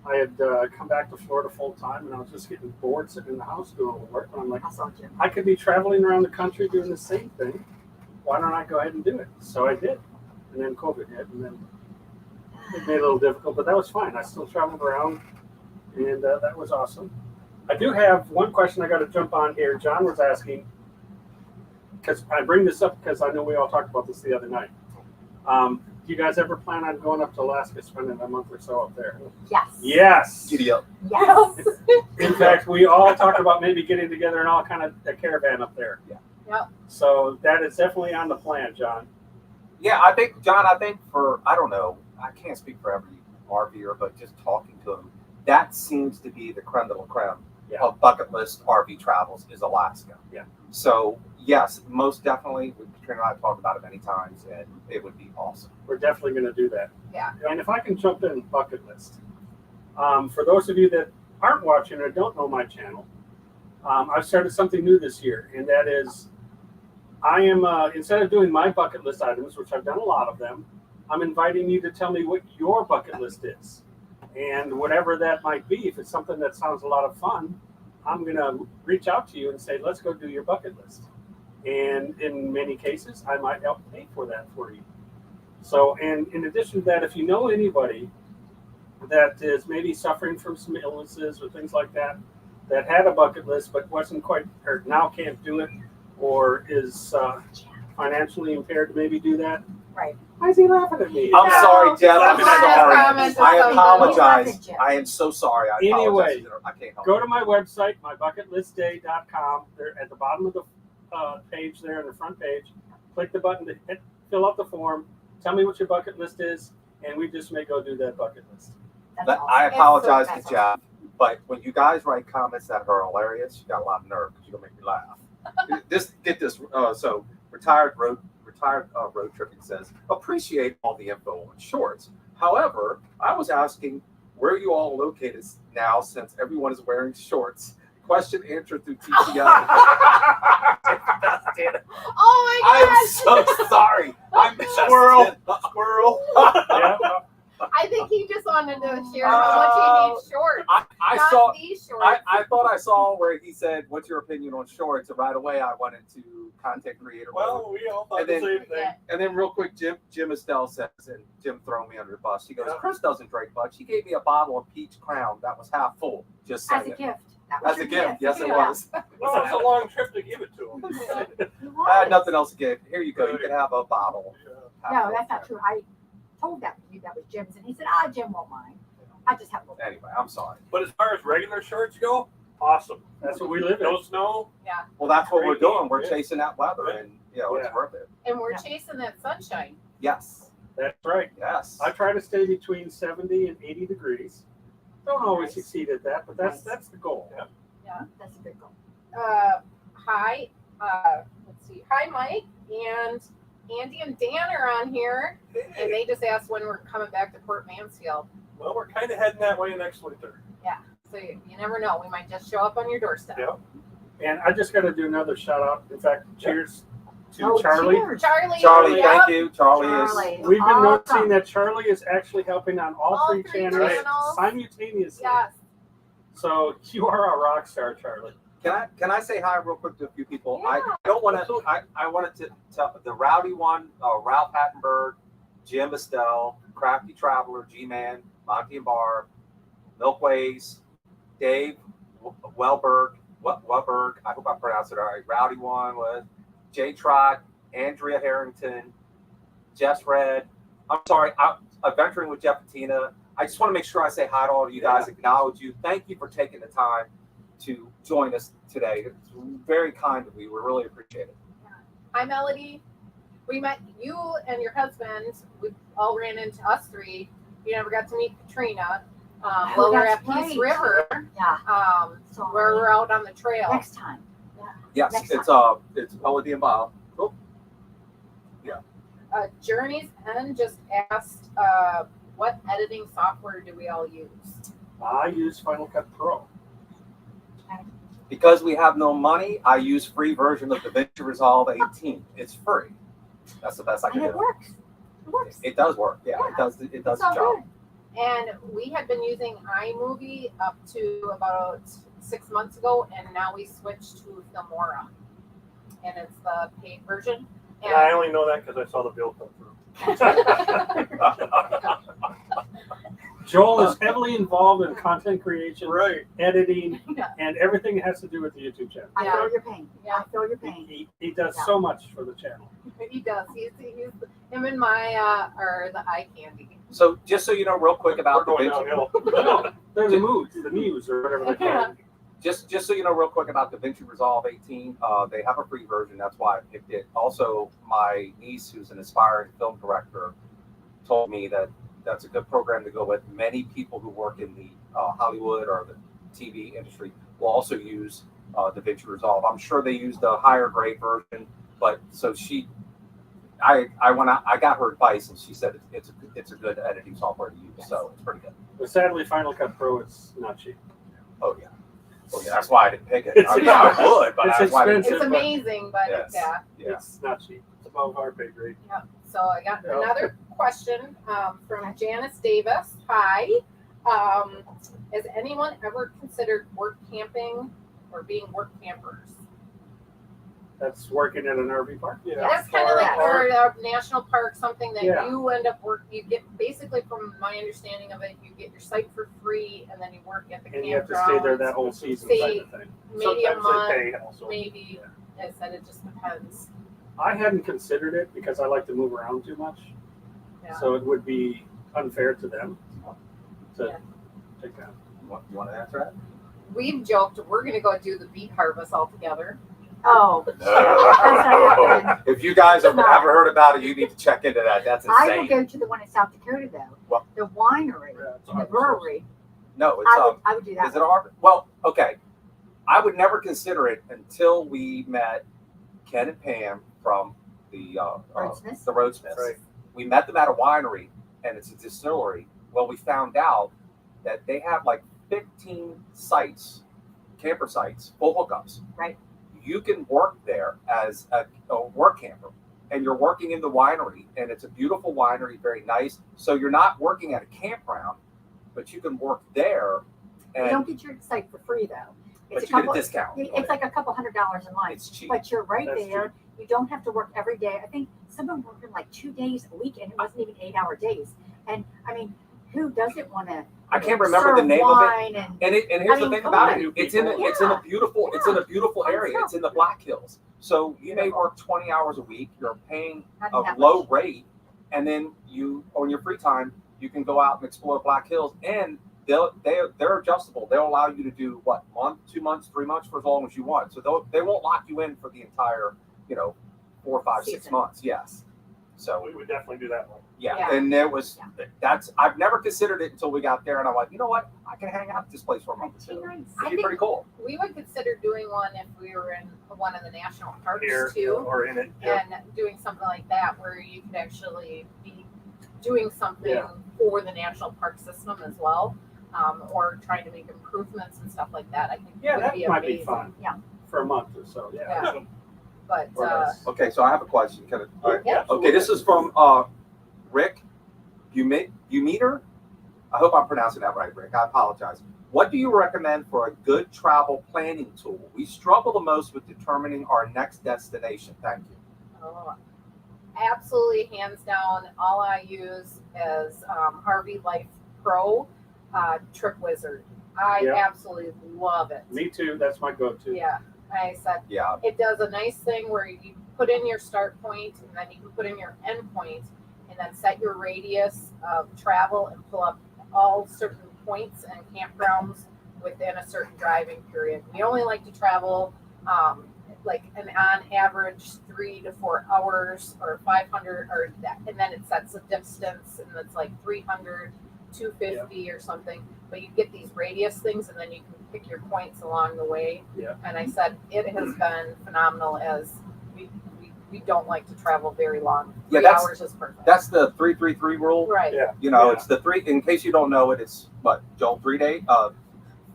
I had come back to Florida full time, and I was just getting bored sitting in the house doing all the work. And I'm like, I saw Jim. I could be traveling around the country doing the same thing. Why don't I go ahead and do it? So I did. And then COVID hit, and then it made it a little difficult, but that was fine. I still traveled around, and that was awesome. I do have one question I got to jump on here. John was asking, because I bring this up because I know we all talked about this the other night. Do you guys ever plan on going up to Alaska, spending a month or so up there? Yes. Yes. Giddy up. Yes. In fact, we all talked about maybe getting together and all kind of a caravan up there. Yeah. Yep. So that is definitely on the plan, John. Yeah, I think, John, I don't know, I can't speak for every RVer, but just talking to him, that seems to be the creme de la creme of bucket list RV travels is Alaska. Yeah. So, yes, most definitely. Katrina and I have talked about it many times, and it would be awesome. We're definitely going to do that. Yeah. And if I can jump in bucket list, for those of you that aren't watching or don't know my channel, I've started something new this year, and that is I am, instead of doing my bucket list items, which I've done a lot of them, I'm inviting you to tell me what your bucket list is. And whatever that might be, if it's something that sounds a lot of fun, I'm going to reach out to you and say, let's go do your bucket list. And in many cases, I might help pay for that for you. So, and in addition to that, if you know anybody that is maybe suffering from some illnesses or things like that, that had a bucket list but wasn't quite, or now can't do it, or is financially impaired to maybe do that. Right. Why is he laughing at me? I'm sorry, Jeff. I'm No, sorry. promise, I it's apologize. okay, Jeff. I am so sorry. I Anyway, apologize. I can't help Go it. to my website, mybucketlistday.com. There at the bottom of the page there, on the front page, click the button to fill out the form. Tell me what your bucket list is, and we just may go do that bucket list. That's But awesome. I apologize That's to Jeff, but when you guys write comments that are hilarious, you got a lot of nerve because you're gonna make me laugh. Get this. So retired road tripping says appreciate all the info on shorts. However, I was asking where you all located now since everyone is wearing shorts. Question answered through TTI. Oh my I'm gosh! so sorry. I'm Squirrel. Squirrel. Yeah. I think he just wanted to share how much he hates shorts. I not saw. these shorts. I thought I saw where he said, "What's your opinion on shorts?" And right away, I went into content creator mode. Well, we all thought And the then- same thing. Yeah. And then real quick, Jim Estelle says, and Jim throwing me under the bus. He goes, Yeah. "Chris doesn't drink much. He gave me a bottle of peach crown that was half full. Just As saying a it. gift. That was As a your gift. Yes, it Yeah. was. Well, it's a long trip to give it to him. It I had was. nothing else to give. Here you go. You can have a bottle. Half No, full. that's not true. I told that was Jim's, and he said, Jim won't mind. I just have a little. Anyway, I'm sorry. But as far as regular shorts go, awesome. That's what we live in. No snow. Well, that's what we're Great doing. We're game. chasing that weather, and it's Yeah. worth it. And we're Yeah. chasing that sunshine. Yes. That's right. Yes. I try to stay between 70 and 80 degrees. Don't always Nice. succeed at that, but that's the goal. Yeah. That's a good goal. Hi. Let's see. Hi, Mike. And Andy and Dan are on here. And they just asked when we're coming back to Port Mansfield. Well, we're kind of heading that way next winter. So you never know. We might just show up on your doorstep. Yeah. And I just got to do another shout out. In fact, cheers to Oh, Charlie. cheers. Charlie. Thank yep. you. Charlie Charlie. We've been noticing Awesome. that Charlie is actually helping on all three channels channels. simultaneously. Yes. So you are a rock star, Charlie. Can I say hi real quick to a few people? Yeah. I don't want to. I wanted to tell the rowdy one, Ralph Hattenberg, Jim Estelle, Crafty Traveler, G-Man, Monty and Barb, Milkways, Dave Welberg. I hope I pronounced it all right. Rowdy one was Jay Trott, Andrea Harrington, Jess Red. I'm sorry. Adventuring with Jeff and Tina. I just want to make sure I say hi to all of you guys, acknowledge you. Thank you for taking the time to join us today. It's very kind of you. We really appreciate it. Hi, Melody. We met you and your husband. We all ran into us three. You never got to meet Katrina. Oh, We're that's at Peace right. River, Yeah. where we're out on the trail. Next time. Yes, Next it's time. Melody and Bob. Oh, Journey's End just asked, what editing software do we all use? I use Final Cut Pro. Because we have no money, I use free version of DaVinci Resolve 18. It's free. That's the best I can And it do. works. It works. It does work. Yeah, it does. It does It's the all job. good. And we had been using iMovie up to about 6 months ago, and now we switched to Filmora. And it's the paid version. And I only know that because I saw the bill come through. Joel is heavily involved in content creation, Right. editing, Yeah. and everything that has to do with the YouTube channel. I Yeah. feel your pain. Yeah. I feel your pain. He does so much for the channel. He does. He's him and my are the eye candy. So just so you know, real quick about We're going DaVinci. downhill. They're the moods, the news, or whatever they call it. Just so you know, real quick about DaVinci Resolve 18, they have a free version. That's why I picked it. Also, my niece, who's an aspiring film director, told me that that's a good program to go with. Many people who work in the Hollywood or the TV industry will also use DaVinci Resolve. I'm sure they use the higher grade version, but so I got her advice, and she said it's a good editing software to use. So it's pretty good. But sadly, Final Cut Pro is not cheap. Oh yeah. That's why I didn't pick it. It's I mean, I would, but it's that's why I didn't It's expensive. amazing, but Yes. yeah. Yeah. It's not cheap. It's above our pay grade. Yeah. So I got Yeah. another question from Janice Davis. Hi. Has anyone ever considered work camping or being work campers? That's working at an RV park. Yeah. That's kind of like Or- a national park, something that Yeah. you end up you get basically, from my understanding of it, you get your site for free and then you work at the And you have campground. to stay there that whole season type of thing. Maybe a Sometimes month, they pay also. maybe. I said it just depends. I hadn't considered it because I like to move around too much. Yeah. So it would be unfair to them to Yeah. take that. You want to answer that? We've joked we're going to go do the beet harvest all together. Oh, that's not happening. If you guys have ever heard about it, you need to check into that. That's I will insane. go to the one in South Dakota though. What? The winery, Yeah, it's and the hard. brewery. No, it's I would do that. is it our? Well, okay. I would never consider it until we met Ken and Pam from the Roadsmiths? the Roadsmiths. Right. We met them at a winery, and it's a distillery. Well, we found out that they have like 15 sites, camper sites, full hookups. Right. You can work there as a work camper, and you're working in the winery, and it's a beautiful winery, very nice. So you're not working at a campground, but you can work there, You and don't get your site for free though. but It's you get a discount. It's like a couple $100 a month. It's cheap. But you're right That's there. You don't have to work every day. I think someone working like 2 days a week, and it wasn't even 8-hour days. And I mean, who doesn't want to? I can't remember the name of it. And And here's I the mean, thing come about on. it. It's in a beautiful area. It's in the Black Hills. So you may work 20 hours a week. You're paying not a that low much. rate, and then you on your free time you can go out and explore Black Hills, and they're adjustable. They'll allow you to do what, month, 2 months, 3 months, for as long as you want. So they won't lock you in for the entire 4, 5, 6 Season. months. Yes. So We would definitely do that one. yeah, Yeah. and I've never considered it until we got there, and I'm like, you know what, I can hang out at this place for a month or That's two. too nice. I It'd be think pretty cool. we would consider doing one if we were in one of the national parks Here too, or in it. Yeah. and doing something like that where you could actually be doing something Yeah. for the national park system as well, or trying to make improvements and stuff like that. I think Yeah, would that be might amazing. be fun. Yeah. For a month or so. Yeah. Yeah. But Or less. Okay, so I have a question. Can I, yeah, okay, this is from Rick. You meet her? I hope I'm pronouncing that right, Rick. I apologize. What do you recommend for a good travel planning tool? We struggle the most with determining our next destination. Thank you. oh, absolutely, hands down, all I use is Harvey Life Pro Trip Wizard. I Yeah. absolutely love it. Me too. That's my go-to. Yeah, I said Yeah, it does a nice thing where you put in your start point and then you can put in your end point and then set your radius of travel and pull up all certain points and campgrounds within a certain driving period. We only like to travel like an on average 3 to 4 hours or 500 or that, and then it sets a distance and it's like 300, 250 or something. But you get these radius things and then you can pick your points along the way. Yeah. And I said it has been phenomenal as we we don't like to travel very long. Yeah, 3 hours is perfect. That's the 3-3-3 rule. right. Yeah. You know, Yeah. it's the three. In case you don't know it, it's what, Joel, 3 day.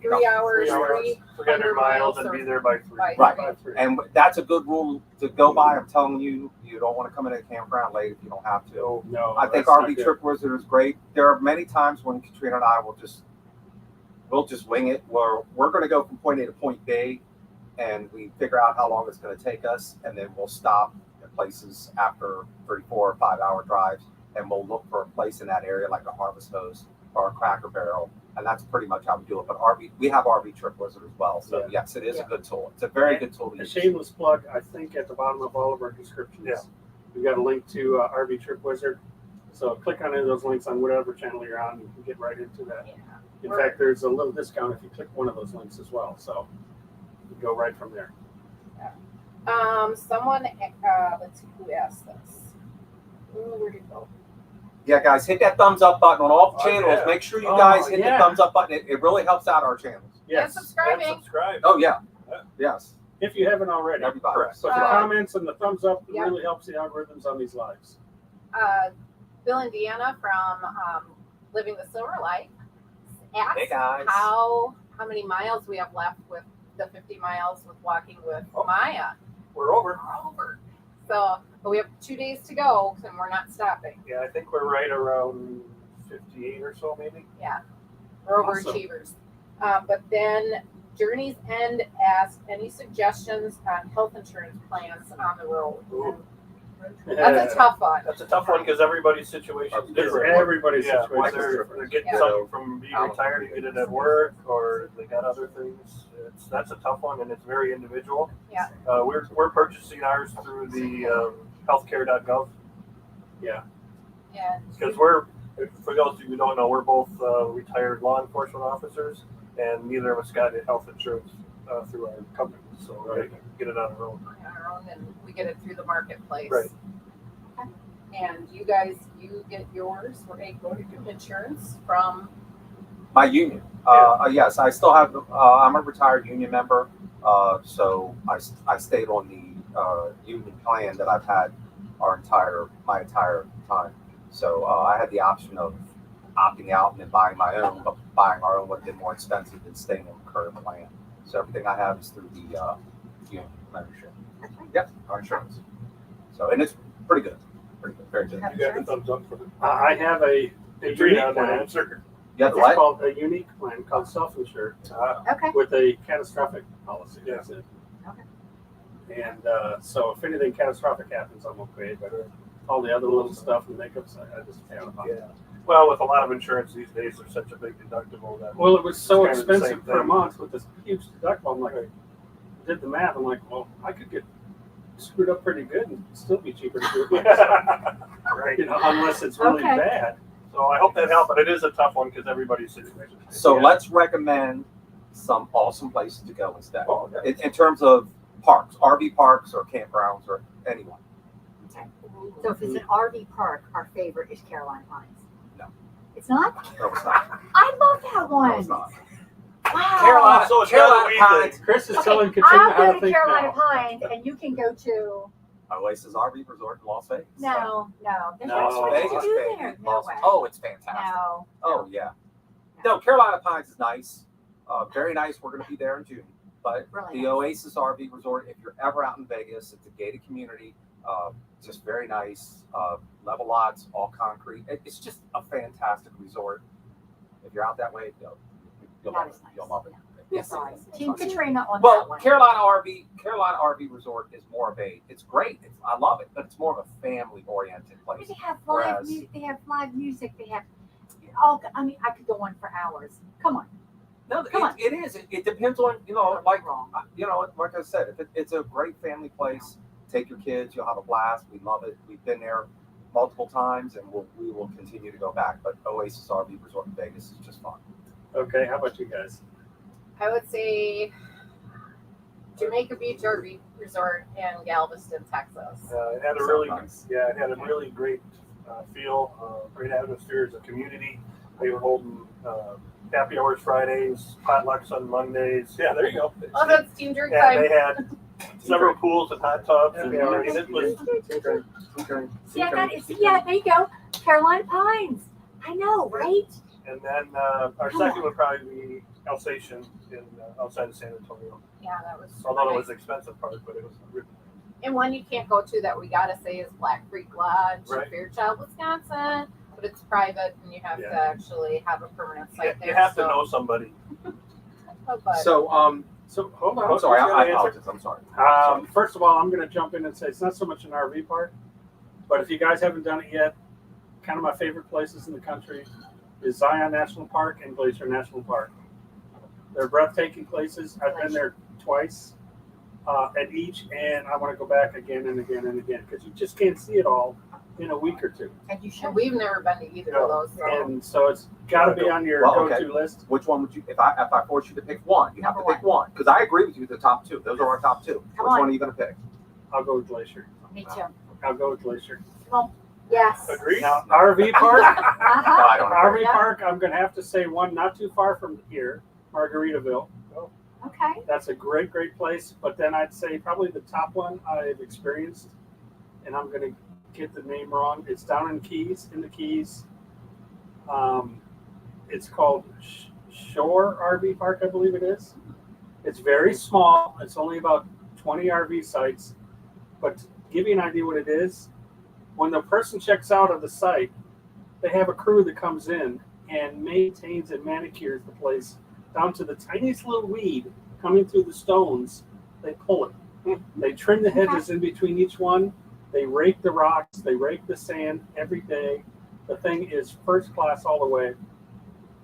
3 hours, 300 miles, and be there by 3. by Right. 3. By 3. And that's a good rule to go by. I'm telling you, you don't want to come into a campground late if you don't have to. No, I think that's not RV good. Trip Wizard is great. There are many times when Katrina and I we'll just wing it. Where we're going to go from point A to point B, and we figure out how long it's going to take us, and then we'll stop at places after 3, 4, or 5 hour drives, and we'll look for a place in that area like a Harvest Hose or a Cracker Barrel, and that's pretty much how we do it. But we have RV Trip Wizard as well, so Yeah. yes, it is Yeah. a good tool. It's a very good tool to A use. shameless plug, I think at the bottom of all of our descriptions, Yeah. we've got a link to RV Trip Wizard. So click on any of those links on whatever channel you're on, you can get right into that. Yeah. In fact, there's a little discount if you click one of those links as well. So you go right from there. Someone, let's see who asked this. Where'd it go? Yeah, guys, hit that thumbs up button on all the Oh, channels. yeah. Make sure you Oh, guys hit yeah. the thumbs up button. It really helps out our channels. And Yes, subscribing. And subscribe. Oh yeah, Yeah. yes, if you haven't already. everybody. Correct. So the Uh, comments and the thumbs up yeah. really helps the algorithms on these lives. Bill and Deanna from Living the Silver Life asked Hey guys. how many miles we have left with the 50 miles with walking with Maya. We're over. We're over. So, but we have 2 days to go, and we're not stopping. Yeah, I think we're right around 58 or so, maybe. Yeah, we're Awesome. overachievers. But then Journey's End asked any suggestions on health insurance plans on the road. Ooh. That's a tough one. That's a tough one because everybody's situation is Because different. everybody's Yeah, situation is whether different. they're getting Yeah. something from being retired to get it at work, or they got other things. That's a tough one, and it's very individual. Yeah. We're purchasing ours through the healthcare.gov Yeah. because for those of you who don't know, we're both retired law enforcement officers, and neither of us got health insurance through our company, so we can get it on our own. On our own, and we get it through the marketplace. Right. Okay. And you guys, you get yours for a insurance from. My union. Yes, I still have. I'm a retired union member, so I stayed on the union plan that I've had my entire time. So I had the option of opting out and then buying my own, but buying our own would have been more expensive than staying on the current plan. So everything I have is through the union membership. Yep, our insurance. So and it's pretty good, very good. You got the thumbs up for the I have a unique unique plan. plan. Answer. Yeah, It's what? called a unique plan called self-insured Okay. with a catastrophic policy. Yeah. That's it. Okay. And so if anything catastrophic happens, I'm okay. But all the other little stuff and makeups, I just pay out of pocket. Yeah. Well, with a lot of insurance these days, there's such a big deductible that. Well, it was so It's kind of the expensive same per thing. month with this huge deductible. I'm like, I did the math. I'm like, well, I could get screwed up pretty good and still be cheaper to do it myself. Right. You know, unless it's really Okay. bad. So I hope that helped, but it is a tough one because everybody's situation. is So different. let's recommend some awesome places to go instead. Oh, okay. In terms of parks, RV parks or campgrounds or anyone. So if it's an RV park, our favorite is Carolina Pines. No. It's not? No, it's not. I love that No, one. it's not. Wow. Carolina, So it's Carolina not a we Pines. Chris is Okay, telling Katrina I'll how go to to think Carolina now. Pines and you can go to, Oasis RV Resort in Las Vegas. no. There's No, not much to Vegas, do baby. there. No way. Oh, it's fantastic. No. Oh, yeah. No, Carolina Pines is nice. Very nice. We're going to be there in June. But Really the nice. Oasis RV Resort, if you're ever out in Vegas, it's a gated community. Just very nice. Level lots, all concrete. It's just a fantastic resort. If you're out that way, you'll That love it. is nice. You'll love it. Yes, Yes, sorry. it is. Team Katrina on that Well, one. Carolina RV Resort is more of it's great. I love it, but it's more of a family-oriented place. They have Whereas- they have live music. They have all. I mean, I could go on for hours. Come on. No, Come on. it is. It depends on, like wrong. like I said, if it's a great family place, take your kids. You'll have a blast. We love it. We've been there multiple times, and we will continue to go back. But Oasis RV Resort in Vegas is just fun. Okay, how about you guys? I would say Jamaica Beach RV Resort in Galveston, Texas. It had a So really, nice. it had a really great feel, great atmosphere as a community. They were holding happy hours Fridays, potlucks on Mondays. Yeah, there you go. Oh, that's team drink And time. they had several pools and hot tubs, and Yeah, I mean, it was See, I got it. See, yeah, there you go. Carolina Pines. I know, right? And then our second would probably be Alsatian in outside of San Antonio. Yeah, that was. Although it nice. was an expensive part, but it was really And one you can't go to that we gotta say is Black Creek Lodge, Right. Fairchild, Wisconsin, but it's private and you have to actually have a permanent nice. site there. You have to so- know somebody. But So, So hold on. I'm sorry. Who's I gonna answer? apologize. I'm sorry. First of all, I'm going to jump in and say it's not so much an RV park, but if you guys haven't done it yet, kind of my favorite places in the country is Zion National Park and Glacier National Park. They're breathtaking places. I've been there twice at each, and I want to go back again and again and again because you just can't see it all in a week or two. And you should. and we've never been to either of those. So. And so it's got to be on your Well, okay. go-to list. Which one would you? If I force you to pick one, you have to Number pick one. Because I agree with you. The top two. Those are our top two. Come Which on. one are you going to pick? I'll go with Glacier. Me too. I'll go with Glacier. Yes. Agreed? Now, RV park. Uh-huh. I don't agree. RV Yeah. park, I'm going to have to say one not too far from here, Margaritaville. Okay. That's a great, great place. But then I'd say probably the top one I've experienced, and I'm going to get the name wrong. It's down in the Keys. It's called Shore RV Park, I believe it is. It's very small. It's only about 20 RV sites. But to give you an idea what it is, when the person checks out of the site, they have a crew that comes in and maintains and manicures the place down to the tiniest little weed coming through the stones. They pull it. They trim the hedges in between each one. They rake the rocks. They rake the sand every day. The thing is first class all the way,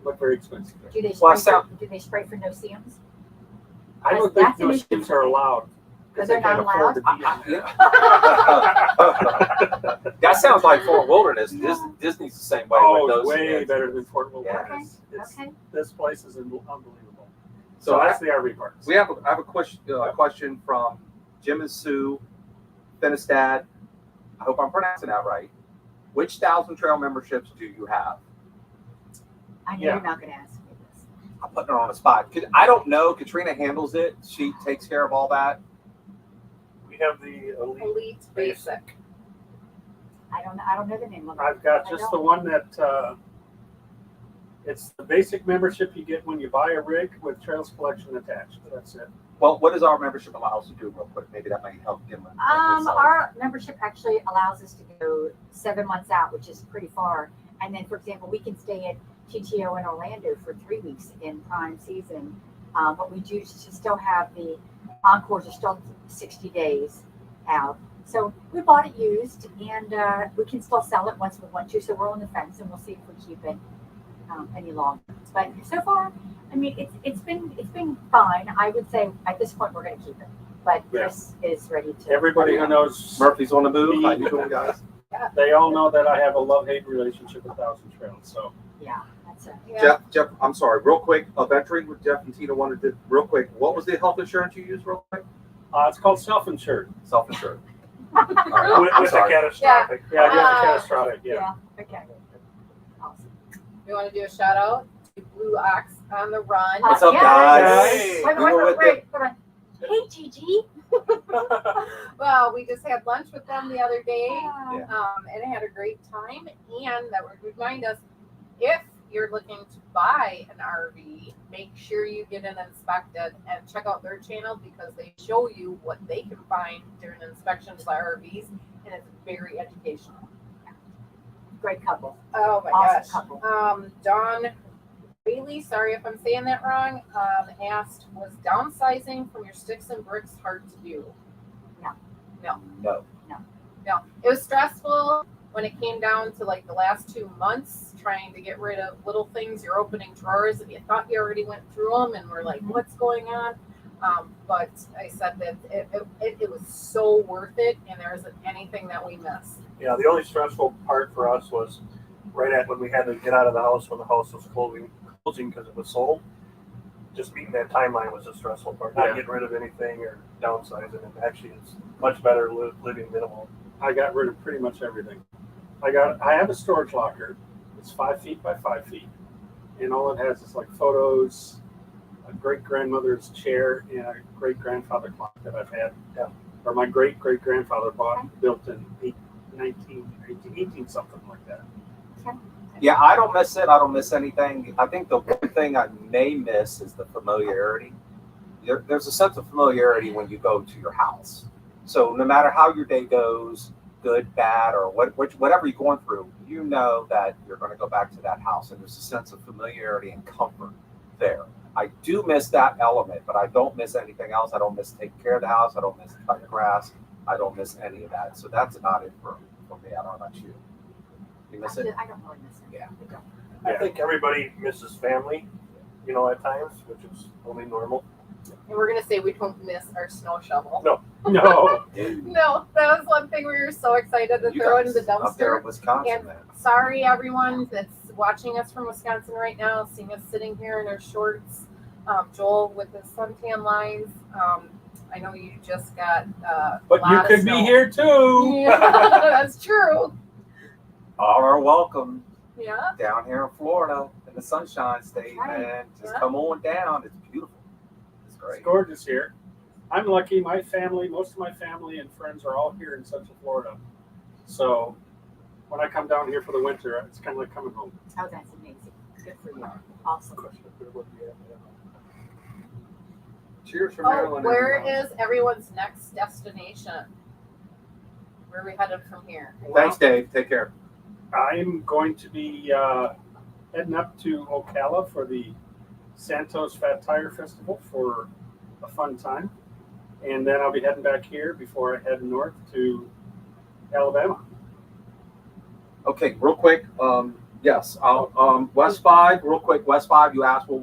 but very expensive. Do they Well, spray? Do they spray for no seams? I don't think That's an those issue things for are me. allowed because They're they can't not afford the allowed? diesel. That sounds like Fort Wilderness. Disney's the same way. Oh, with it's those way things. better than Fort Wilderness. Okay. It's- Okay. This place is unbelievable. So So that's the RV parks. I have a question from Jim and Sue Finistad. I hope I'm pronouncing that right. Which Thousand Trail memberships do you have? I know Yeah. you're not going to ask me this. I'm putting her on the spot. I don't know. Katrina handles it. She takes care of all that. We have the Elite Basic. I don't know the name of it. I've got I just don't. the one that it's the basic membership you get when you buy a rig with Trails Collection attached. That's it. Well, what does our membership allow us to do real quick? Maybe that might help him. Our membership actually allows us to go 7 months out, which is pretty far. And then, for example, we can stay at TTO in Orlando for 3 weeks in prime season. But we do still have the encores are still 60 days out. So we bought it used, and we can still sell it once we want to. So we're on the fence, and we'll see if we keep it any longer. But so far, I mean, it's been fine. I would say at this point we're going to keep it. But Chris is ready to. Everybody who knows Murphy's on the move. How you doing, guys? they all know that I have a love-hate relationship with Thousand Trails. So Yeah, that's it. Yeah. Jeff, I'm sorry. Real quick, venturing with Jeff and Tina wanted to real quick. What was the health insurance you used, real quick? it's called self-insured. Self-insured. All right, I'm with the sorry. catastrophic. Yeah, you have Ah. a catastrophic. Yeah. Okay. Awesome. We want to do a shout out to Blue Ox on the Run. What's up, Yeah. guys? Hey. Wait, We were with hold on. Hey, Gigi. Well, we just had lunch with them the other day. Yeah. And had a great time. And that would remind us, if you're looking to buy an RV, make sure you get it inspected and check out their channel because they show you what they can find during inspections of RVs, and it's very educational. Great couple. Oh my Awesome gosh. couple. Don Bailey, sorry if I'm saying that wrong, asked, was downsizing from your sticks and bricks hard to do? No. No, it was stressful when it came down to like the last 2 months trying to get rid of little things. You're opening drawers and you thought you already went through them and we're like, what's going on? But I said that it was so worth it and there isn't anything that we missed. Yeah, the only stressful part for us was right at when we had to get out of the house when the house was closing because it was sold. Just meeting that timeline was the stressful part. Not Yeah. getting rid of anything or downsizing. And actually, it's much better living minimal. I got rid of pretty much everything. I have a storage locker. It's 5 feet by 5 feet, and all it has is like photos, great grandmother's chair and a great grandfather clock that I've had. Yeah. Or my great grandfather built in 1918, something like that. Yeah, I don't miss it. I don't miss anything. I think the one thing I may miss is the familiarity. There's a sense of familiarity when you go to your house. So no matter how your day goes, good, bad, or whatever you're going through, you know that you're going to go back to that house, and there's a sense of familiarity and comfort there. I do miss that element, but I don't miss anything else. I don't miss taking care of the house. I don't miss cutting grass. I don't miss any of that. So that's about it for me. I don't know about you. You miss it? I don't really miss it. Yeah. I don't. I think everybody misses family, at times, which is only normal. And we're gonna say we don't miss our snow shovel. No. No, that was one thing we were so excited to You throw guys in the up there dumpster. in Wisconsin, And man. sorry, everyone that's watching us from Wisconsin right now, seeing us sitting here in our shorts. Joel with his suntan lines. I know you just got. But you could be here too. Yeah, that's true. All are welcome Yeah. down here in Florida in the Sunshine State, That's right. man. Just Yeah. come on down. It's beautiful. It's It's great. gorgeous here. I'm lucky. My family, most of my family and friends are all here in Central Florida. So when I come down here for the winter, it's kind of like coming home. Oh, that's amazing. Good for you. Awesome. Cheers from Oh, Maryland. where everyone. is everyone's next destination? Where are we headed from here? Thanks, Dave. Take care. I'm going to be heading up to Ocala for the Santos Fat Tire Festival for a fun time. And then I'll be heading back here before I head north to Alabama. Okay, real quick. Yes. West 5, real quick. West 5, you asked, will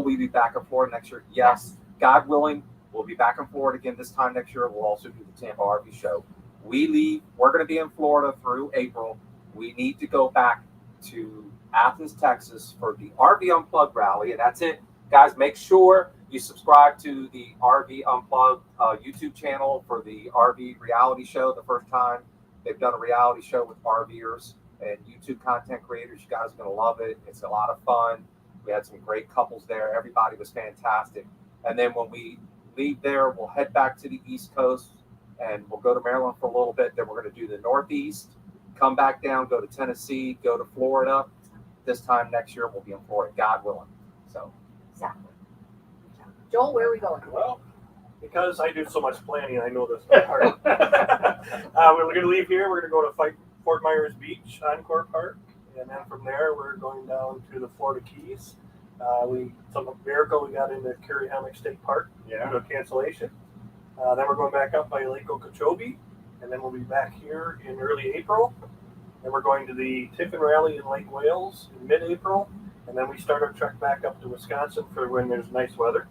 we be back in Florida next year? Yes. God willing, we'll be back in Florida again this time next year. We'll also do the Tampa RV show. We're going to be in Florida through April. We need to go back to Athens, Texas for the RV Unplugged rally. And that's it. Guys, make sure you subscribe to the RV Unplugged YouTube channel for the RV reality show. The first time they've done a reality show with RVers and YouTube content creators. You guys are going to love it. It's a lot of fun. We had some great couples there. Everybody was fantastic. And then when we leave there, we'll head back to the East Coast and we'll go to Maryland for a little bit. Then we're going to do the Northeast, come back down, go to Tennessee, go to Florida. This time next year, we'll be in Florida, God willing. So, Exactly. Joel, where are we going? Well, because I do so much planning, I know this by heart. We're going to leave here. We're going to go to Fort Myers Beach, Encore Park. And then from there, we're going down to the Florida Keys. Some miracle we got into Curry Hammock State Park due to cancellation. Then we're going back up by Lake Okeechobee, and then we'll be back here in early April. Then we're going to the Tiffin Rally in Lake Wales in mid-April, and then we start our trek back up to Wisconsin for when there's nice weather.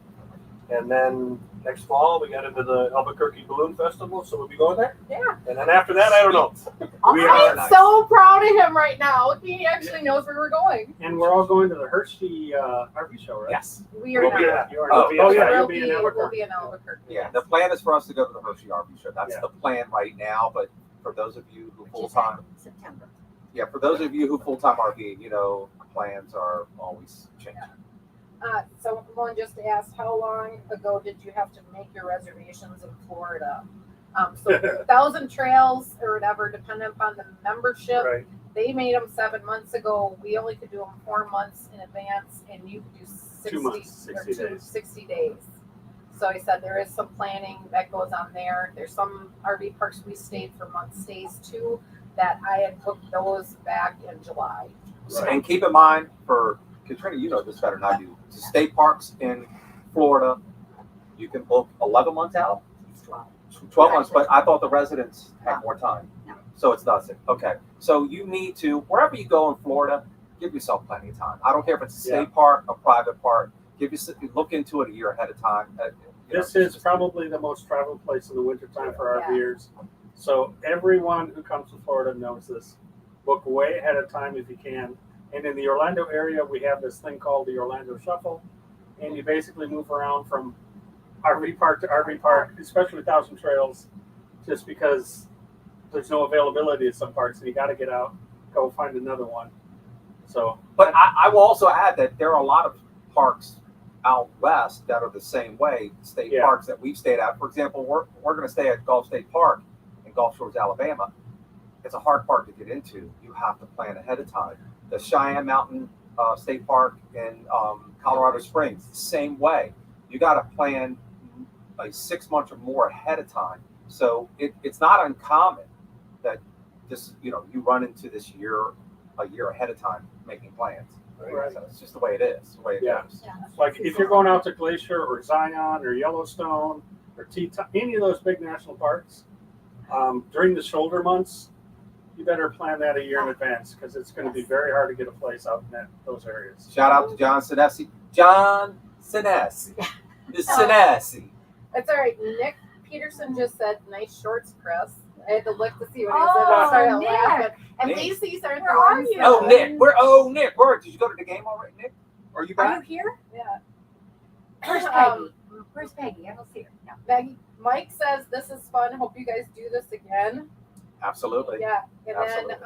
And then next fall we got into the Albuquerque Balloon Festival, so we'll be going there. Yeah. And then after that, I don't know. We I'm are so proud of him right now. He actually knows where we're going. And we're all going to the Hershey RV show, right? yes. We are We'll not. be at. You are Oh, not. yeah, Yeah, we'll you'll be in we'll Albuquerque. be in Albuquerque. Yeah, the plan is for us to go to the Hershey RV show. That's Yeah. the plan right now. But for those of you who Which is full-time, in September. for those of you who full-time RV, plans are always changing. Someone just asked, how long ago did you have to make your reservations in Florida? So 1,000 Trails or whatever, depending upon the membership, Right. they made them 7 months ago. We only could do them 4 months in advance, and you could do 60, 2 months, 60 days. 60 days. So I said there is some planning that goes on there. There's some RV parks we stayed for month stays too, that I had booked those back in July. And keep in mind, for Katrina, you know this better than I do. State parks in Florida, you can book 11 months out, It's 12. 12 months, but I thought the residents have more time. No. So it's doesn't. Okay. So you need to, wherever you go in Florida, give yourself plenty of time. I don't care if it's a state park, a private park. Look into it a year ahead of time. This is probably the most traveled place in the wintertime for RVers. So everyone who comes to Florida knows this. Book way ahead of time if you can. And in the Orlando area, we have this thing called the Orlando Shuffle. And you basically move around from RV park to RV park, especially with 1,000 Trails, just because there's no availability at some parks and you got to get out, go find another one. So, But I will also add that there are a lot of parks out west that are the same way, state Yeah. parks that we've stayed at. For example, we're going to stay at Gulf State Park in Gulf Shores, Alabama. It's a hard park to get into. You have to plan ahead of time. The Cheyenne Mountain State Park in Colorado Springs, same way. You got to plan like 6 months or more ahead of time. So it's not uncommon that you run into this a year ahead of time making plans. Right. So it's just the way it is, the way it Yeah. goes. Like if you're going out to Glacier or Zion or Yellowstone or Teton, any of those big national parks, during the shoulder months, you better plan that a year in advance because it's going to be very hard to get a place out in those areas. Shout out to John Sinesi. John Sinesi. The Sinesi. That's all right. Nick Peterson just said, "Nice shorts, Chris." I had to look to see what he said. I started Nick. laughing. And Nick. these aren't Where the are ones. you? that- Oh, Nick. Where? Did you go to the game already, Nick? Are you Are you back? here? Yeah. Where's Um, Peggy? Where's Peggy? I don't see her. No. Maggie, Mike says this is fun. Hope you guys do this again. Absolutely. Yeah. And Absolutely. then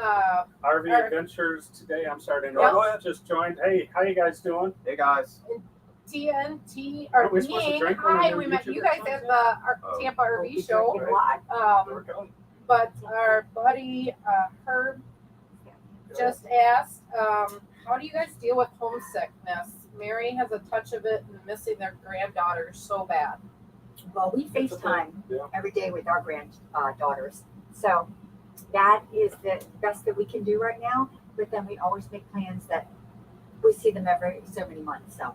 RV Or- Adventures today. I'm sorry to Yeah. interrupt. Just joined. Hey, how you guys doing? Hey guys. TNT Aren't or we supposed to Ning. drink one of Hi, your we met YouTube you guys at the Oh. Tampa We'll RV be show. drinking live. But our buddy Herb just asked, how do you guys deal with homesickness? Mary has a touch of it and missing their granddaughter so bad. Well, we It's a FaceTime thing, yeah. every day with our granddaughters. So that is the best that we can do right now. But then we always make plans that we see them every so many months. So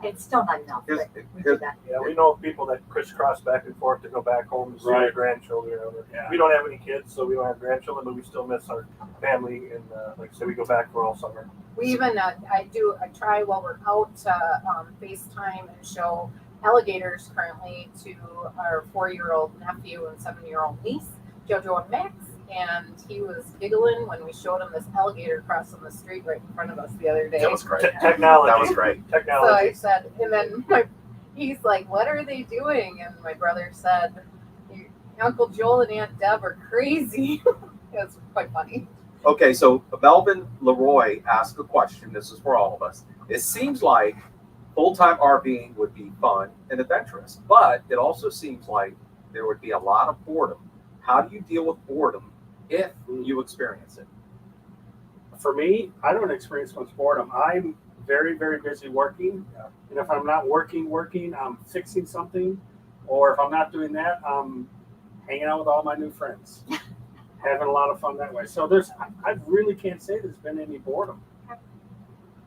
it's still not enough, Here's- but we do here's- that. Yeah, we know people that crisscross back and forth to go back home to see their Right. grandchildren. Yeah. We don't have any kids, so we don't have grandchildren, but we still miss our family. And like I said, we go back for all summer. We even, I try while we're out to FaceTime and show alligators currently to our 4-year-old nephew and 7-year-old niece, Jojo and Max. And he was giggling when we showed him this alligator crossing the street right in front of us the other day. That was great. Technology. That was great. So I Technology. said, and then he's like, "What are they doing?" And my brother said, "Uncle Joel and Aunt Deb are crazy." It's quite funny. Okay, so Melvin Leroy asked a question. This is for all of us. It seems like full-time RVing would be fun and adventurous, but it also seems like there would be a lot of boredom. How do you deal with boredom if you experience it? For me, I don't experience much boredom. I'm very, very busy working. And if I'm not working, I'm fixing something. Or if I'm not doing that, I'm hanging out with all my new friends. Having a lot of fun that way. So I really can't say there's been any boredom.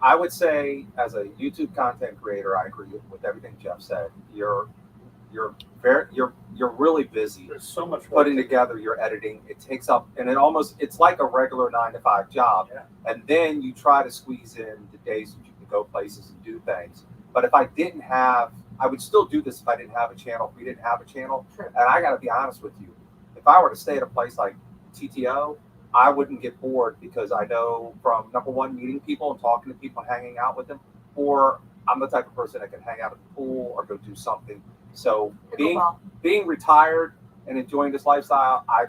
I would say, as a YouTube content creator, I agree with everything Jeff said. You're really busy There's so much work. putting together your editing. It takes up, and it's like a regular 9-to-5 job. Yeah. And then you try to squeeze in the days that you can go places and do things. But if I didn't have, I would still do this if I didn't have a channel. If we didn't have a channel, Sure. and I got to be honest with you, if I were to stay at a place like TTO, I wouldn't get bored because I know from number one, meeting people and talking to people and hanging out with them, or I'm the type of person that can hang out at the pool or go do something. So Pickleball. being retired and enjoying this lifestyle, I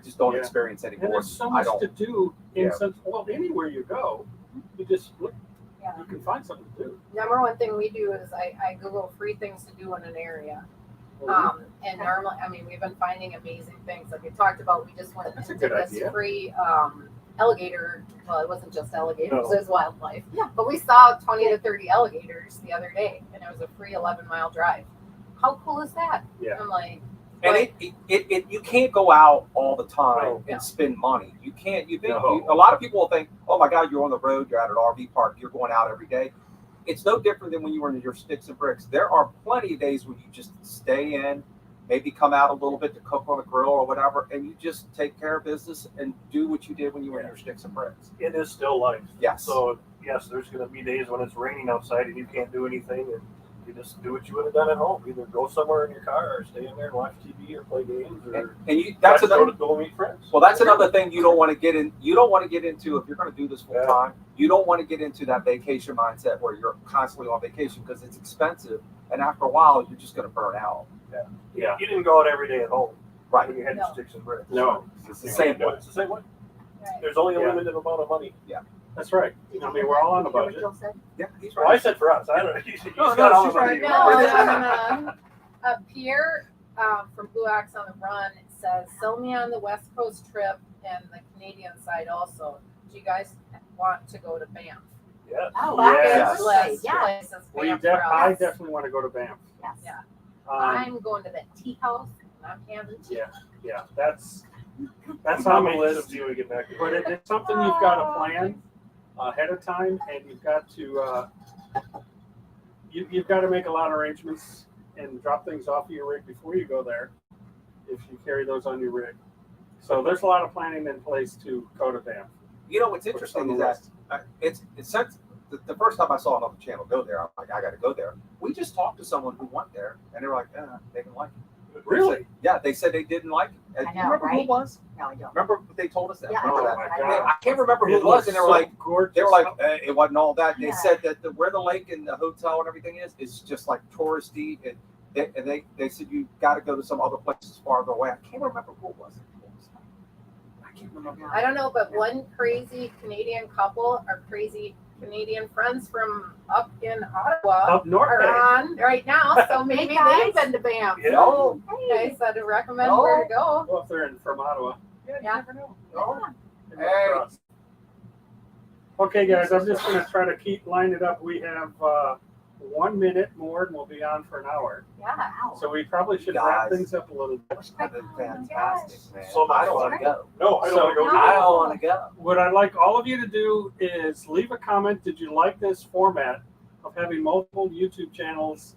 just don't Yeah. experience any And boredom. there's so I much don't. to do in Yeah. anywhere you go, you just look, Yeah. you can find something to do. Number one thing we do is I Google free things to do in an area. And normally, I mean, we've been finding amazing things. Like we talked about, we just went That's a into good this idea. free alligator. Well, it wasn't just alligators; No. it was wildlife. Yeah. But we saw 20 to 30 alligators the other day, and it was a free 11-mile drive. How cool is that? Yeah. I'm like, And you can't go out all the time No. and spend money. You can't. You think No. a lot of people will think, oh my God, you're on the road, you're at an RV park, you're going out every day. It's no different than when you were in your sticks and bricks. There are plenty of days when you just stay in, maybe come out a little bit to cook on a grill or whatever, and you just take care of business and do what you did when you were in your sticks and bricks. It is still life. Yes. So yes, there's going to be days when it's raining outside and you can't do anything, and you just do what you would have done at home. Either go somewhere in your car, or stay in there and watch TV, or play games, or And that's another. go meet friends. Well, that's another thing you don't want to get in. You don't want to get into if you're going to do this full Yeah. time. You don't want to get into that vacation mindset where you're constantly on vacation because it's expensive, and after a while, you're just going to burn out. Yeah. You didn't go out every day at home. Right. When you had No. sticks and bricks. No. It's the You same can't do it. way. It's the same way. right. There's only a Yeah. limited amount of money. That's right. Did I you mean, hear we're that? all on a Did you hear what budget. Joel said? Yeah, he's Well, I right. said for us. I don't know. He's No, got all she's the money. right. No, Pierre from Blue Ox on the Run says, sell me on the West Coast trip and the Canadian side also. Do you guys want to go to Banff? Yes. Oh, Yes. absolutely. List Yeah. places Banff for I us. definitely want to go to Banff. Yes. Yeah. Um, I'm going to the tea house and I'm having tea. yeah, that's That's on the how list. do we get back to But it's something you've got to plan ahead of time, and you've got to you've got to make a lot of arrangements and drop things off of your rig before you go there, if you carry those on your rig. So there's a lot of planning in place to go to Banff. You know what's What's interesting on is the that list? it's since the first time I saw another channel go there, I'm like, I got to go there. We just talked to someone who went there, and they were like, they didn't like it. Really? Yeah, they said they didn't like it. I Do you know, remember who right? it was? No, I don't. Remember they told us that? Yeah, Remember Oh that? my I God. I can't remember who it was, looks and they were so like, gorgeous. it wasn't all that. They Yeah. said that where the lake and the hotel and everything is just like touristy, and they said you got to go to some other places farther away. I can't remember who it was. I can't remember. I don't know, but one crazy Canadian couple or crazy Canadian friends from up in Ottawa Up north. are Bay. on right now, so maybe guys. they've been to Banff. Yeah. No, Okay, so to recommend No. where to go. Well, if they're from Ottawa. Yeah. never know. no. They look Hey. for us. Okay, guys, I'm just going to try to keep lining it up. We have 1 minute more, and we'll be on for an hour. Yeah. So we probably should wrap Guys. things up a little bit. It's been fantastic, man. So much I don't fun. want to go. No, I don't want to go. No. I don't want to go. What I'd like all of you to do is leave a comment. Did you like this format of having multiple YouTube channels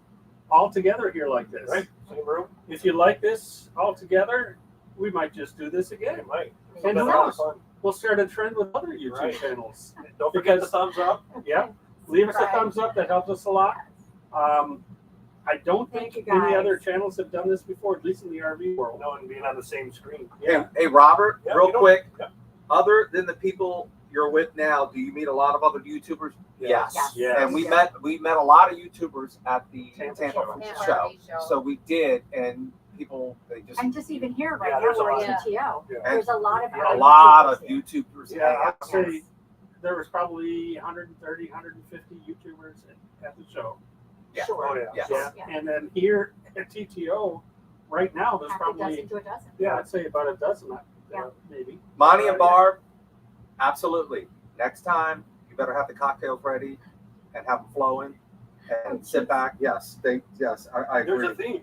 all together here like this? Right? Same room. If you like this all together, we might just do this again. It might. And It's who a lot of knows? fun. We'll start a trend with other YouTube Right. channels. Don't forget the Because- thumbs up. Yeah, leave us a Right. thumbs up. That helps us a lot. I don't Thank think you, any guys. other channels have done this before, at least in the RV world. No, and being on the same screen. Yeah. Hey, Robert, Yeah, real you know- quick. yeah. Other than the people you're with now, do you meet a lot of other YouTubers? Yes. Yes. Yes. And we met a lot of YouTubers at the Tampa Tampa show. Yeah, show. RV show. So we did, and people they just And just even here, right Yeah, now, there's a we're lot. at TTO. Yeah. There's a lot of a lot of YouTubers here. YouTubers. Yeah, hang out. I'd say there was probably 130, 150 YouTubers at the show. Yeah. Sure. Oh, yeah. Yes. Yeah. Yeah. And then here at TTO, right now, there's Half a probably, dozen to a dozen. yeah, I'd say about a dozen, Yeah. maybe. Monty and Barb, absolutely. Next time, you better have the cocktails ready and have them flowing and sit back. Yes, I There's agree. a theme.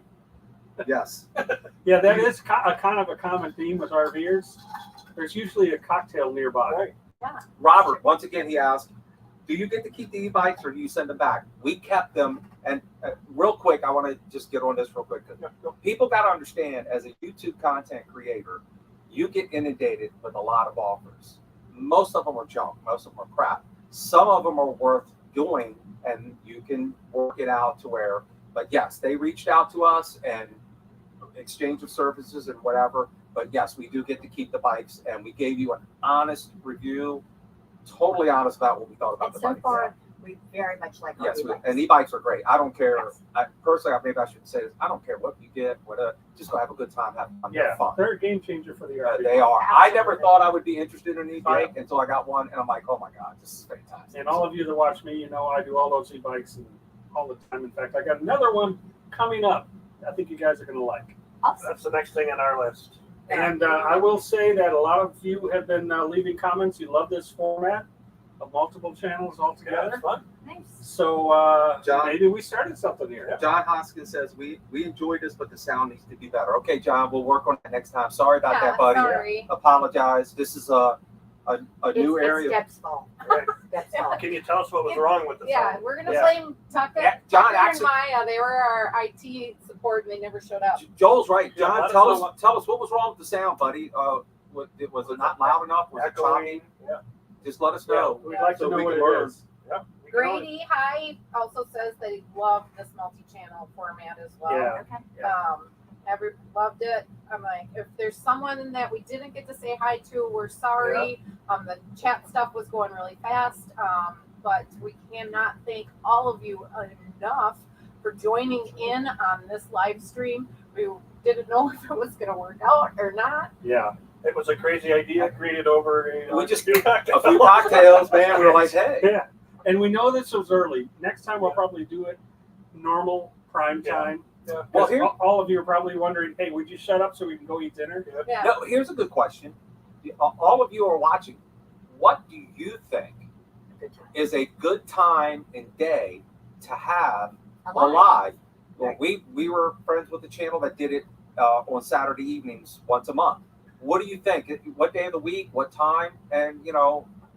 Yes. Yeah, that is a kind of a common theme with RVers. There's usually a cocktail nearby. Right. Robert, once again, he asked, do you get to keep the e-bikes or do you send them back? We kept them. And real quick, I want to just get on this real quick. 'Cause Yeah, go. people got to understand, as a YouTube content creator, you get inundated with a lot of offers. Most of them are junk. Most of them are crap. Some of them are worth doing, and you can work it out to where. But yes, they reached out to us and exchange of services and whatever. But yes, we do get to keep the bikes, and we gave you an honest review, totally honest about what we thought about And the so bikes. far, we very much like our Yes, e-bikes. and e-bikes are great. I don't care. Yes. Personally, maybe I shouldn't say this. I don't care what you get, whatever. Just go have a good time, have fun, Yeah, have fun. they're a game changer for the RV. They are. I never Absolutely. thought I would be interested in an e-bike until I got one, and I'm like, oh my god, this is fantastic. And all of you that watch me, you know I do all those e-bikes and all the time. In fact, I got another one coming up. I think you guys are going to like. Awesome. That's the next thing on our list. And I will say that a lot of you have been leaving comments. You love this format of multiple channels all Yeah, together. it's fun. Nice. So John? maybe we started something here. John Hoskins says we enjoyed this, but the sound needs to be better. Okay, John, we'll work on it next time. Sorry about that, buddy. Sorry. Apologize. This is a new It's area. Deb's fault. Right. Deb's fault. Can you tell us what was wrong with the Yeah, sound? we're gonna Yeah. blame Tucker, Yeah, John, Tucker actually- and Maya. They were our IT support, and they never showed up. Joel's right. Yeah, John, let us tell know us what was wrong with the sound, buddy. Was it not loud enough? Was it choppy? Echoing. Yeah. Just let us Yeah. know. We'd like So to know we what can it learn. is. Yeah. we can always- Grady High also says that he loved this multi-channel format as well. Yeah. Okay. Yeah. Loved it. I'm like, if there's someone that we didn't get to say hi to, we're sorry. The chat stuff was going really fast, but we cannot thank all of you enough for joining in on this live stream. We didn't know if it was going to work out or not. Yeah. It was a crazy idea created over We just- few A few cocktails. cocktails, man. We were like, hey. Yeah, and we know this was early. Next time we'll probably do it normal prime Yeah. time. Yeah. Well, Well, here- all of you are probably wondering, hey, would you shut up so we can go eat dinner? Yeah. No, here's a good question. All of you are watching. What do you think Good time. is a good time and day to have a Alive. live? Well, Right. we were friends with the channel that did it on Saturday evenings once a month. What do you think? What day of the week? What time? And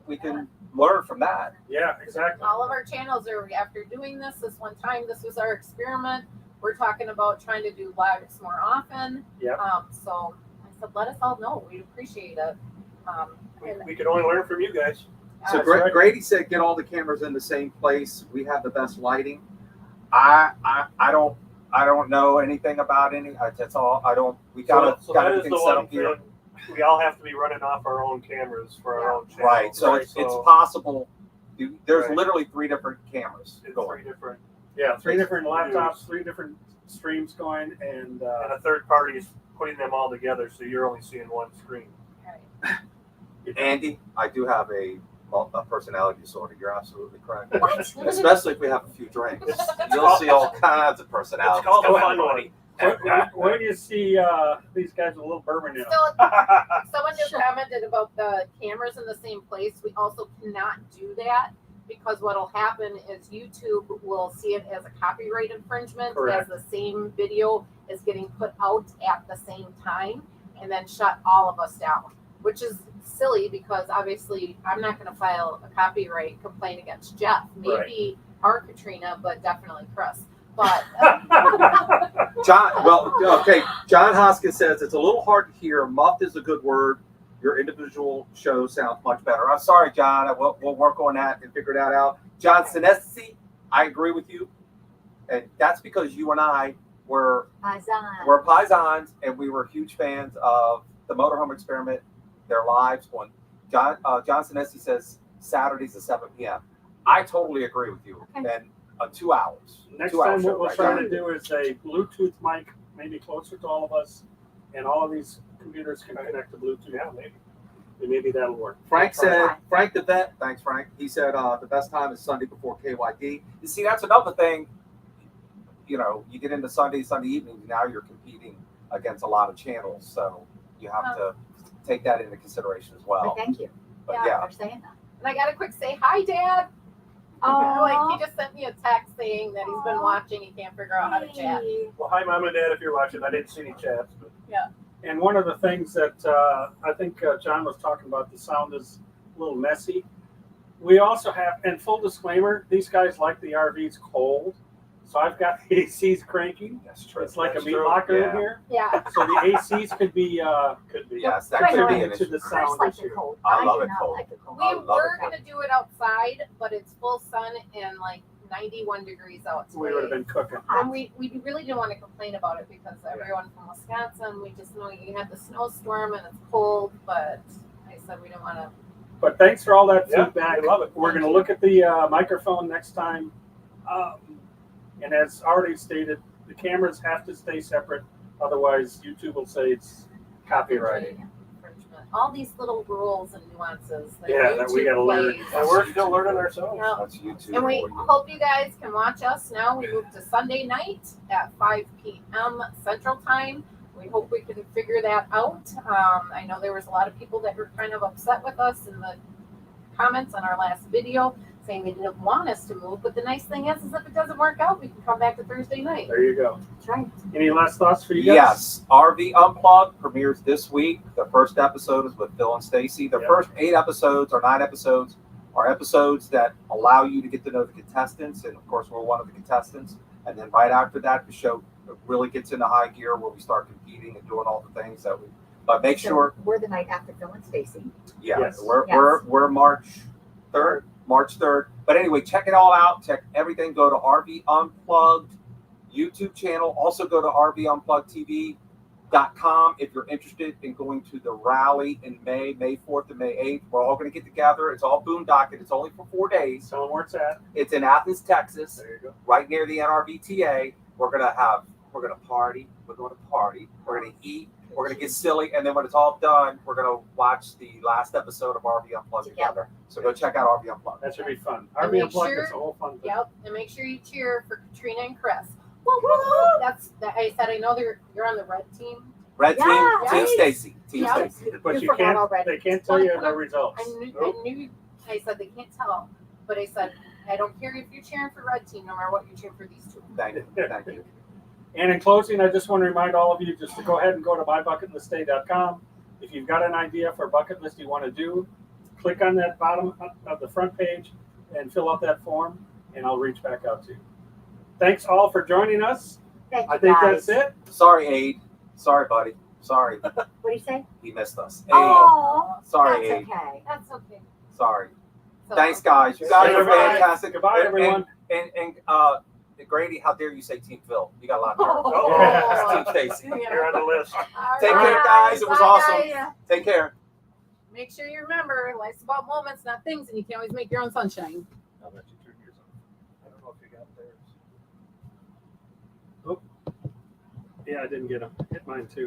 we can learn from that. Yeah, exactly. All of our channels are, after doing this one time, this was our experiment. We're talking about trying to do lives more often. Yep. So I said, let us all know. We'd appreciate it. We can only learn from you guys. So That's right. Grady said, get all the cameras in the same place. We have the best lighting. I don't know anything about any. That's all. I don't. We got so that is everything the set one up here. thing. We all have to be running off our own cameras for our own channel. Right. So it's possible. There's Right. literally 3 different cameras it's going. 3 different, Yeah, 3 different Views. laptops, 3 different streams going, and and a third party's putting them all together, so you're only seeing one screen. Right. Andy, I do have a personality disorder. You're absolutely correct. What? Especially if we have a few drinks, you'll see all kinds of personalities. It's called a come fun out. one. when you see these guys with a little bourbon in them. So someone just commented about the cameras in the same place. We also cannot do that because what'll happen is YouTube will see it as a copyright infringement Correct. as the same video is getting put out at the same time and then shut all of us down, which is silly because obviously I'm not going to file a copyright complaint against Jeff, maybe our Katrina, but definitely Chris. But John Hoskins says it's a little hard to hear. Muffed is a good word. Your individual show sounds much better. I'm sorry, John. We'll work on that and figure that out. John Sinesi, I agree with you, and that's because you and I were paisans, and we were huge fans of the Motorhome Experiment. Their lives on John Sinesi says Saturdays at 7 p.m. I totally agree with you. Okay. And 2 hours. Next 2 hour time, show, what we'll right, try John? to do is a Bluetooth mic, maybe closer to all of us, and all of these computers can connect to Bluetooth. Yeah, maybe. And maybe that'll work. Frank said, Frank the vet, thanks, Frank. He said the best time is Sunday before KYD. You see, that's another thing. You get into Sunday evenings, now you're competing against a lot of channels. So you have to take that into consideration as well. But thank you. But For saying that. and I got a quick say hi, Dad. Oh, Like he just sent me a text saying that he's been watching. He can't figure out how to chat. Well, hi, Mom and Dad, if you're watching. I didn't see any chats, but And one of the things that I think John was talking about, the sound is a little messy. We also have, and full disclaimer, these guys like the RVs cold. So I've got the ACs cranking. That's true. It's like That's a meat true. locker Yeah. in here. Yeah. So the ACs could be Yes, that Right, could be right. an into issue. the Chris sound likes issue. it cold. I love do it not cold. like it cold. We I love were it. gonna do it outside, but it's full sun and like 91 degrees out today. We would have been cooking. And we really didn't want to complain about it because everyone from Wisconsin, we just know you had the snowstorm and it's cold, but I said we didn't want to. But thanks for all that Yeah, feedback. we love it. We're going to look at the microphone next time. And as already stated, the cameras have to stay separate. Otherwise, YouTube will say it's copyrighted. Infringement. All these little rules and nuances that Yeah, that we YouTube gotta learn. plays. and we're still learning ourselves. Yeah. That's YouTube. And we for you. hope you guys can watch us now. We moved to Sunday night at 5 p.m. Central Time. We hope we can figure that out. I know there was a lot of people that were kind of upset with us in the comments on our last video saying they didn't want us to move. But the nice thing is if it doesn't work out, we can come back to Thursday night. There you go. That's right. Any last thoughts for you guys? Yes, RV Unplugged premieres this week. The first episode is with Phil and Stacy. The Yep. first 8 episodes or 9 episodes are episodes that allow you to get to know the contestants, and of course, we're one of the contestants. And then right after that, the show really gets into high gear where we start competing and doing all the things that we. But make So sure, we're the night after Phil and Stacy. Yes. we're March 3rd. March 3rd. But anyway, check it all out. Check everything. Go to RV Unplugged YouTube channel. Also go to RVUnpluggedTV.com if you're interested in going to the rally in May 4th and May 8th. We're all going to get together. It's all boondocking. It's only for 4 days. Tell them where it's at. It's in Athens, Texas, There you go. right near the NRVTA. We're going to party. We're going to party. We're going to eat. We're gonna get silly, and then when it's all done, we're gonna watch the last episode of RV Unplugged together. So go check out RV Unplugged. That should be fun. And RV make Unplugged sure- is a whole fun thing. Yep, and make sure you cheer for Katrina and Chris. Woo woo! That's that. I said I know you're on the red team. Red team, Yeah, Team right. Stacy, Team Yeah. Stacy. But You you forgot can't. already. They can't tell you the results. I knew. I said they can't tell, but I said I don't care if you're cheering for red team, no matter what you're cheering for these two. Thank you, thank you. And in closing, I just want to remind all of you just to go ahead and go to mybucketlistday.com. If you've got an idea for a bucket list you want to do, click on that bottom of the front page and fill out that form, and I'll reach back out to you. Thanks all for joining us. Thank you, I think guys. that's it. Sorry, Aid. Sorry, buddy. Sorry, What do you say? he missed us. Aid. Oh, Sorry, that's Aid. okay. That's okay. Sorry. So, Thanks, guys. You guys are Goodbye. fantastic. Goodbye, everyone. And Grady, how dare you say Team Phil? You got a lot of nerve. Oh. Team Stacy. You're on the list. All Take right. care, guys. It was Bye, awesome. guys. Take care. Make sure you remember life's about moments, not things, and you can always make your own sunshine. I'll let you turn yours on. I don't know if you got theirs. Yeah, I didn't get them. Hit mine too.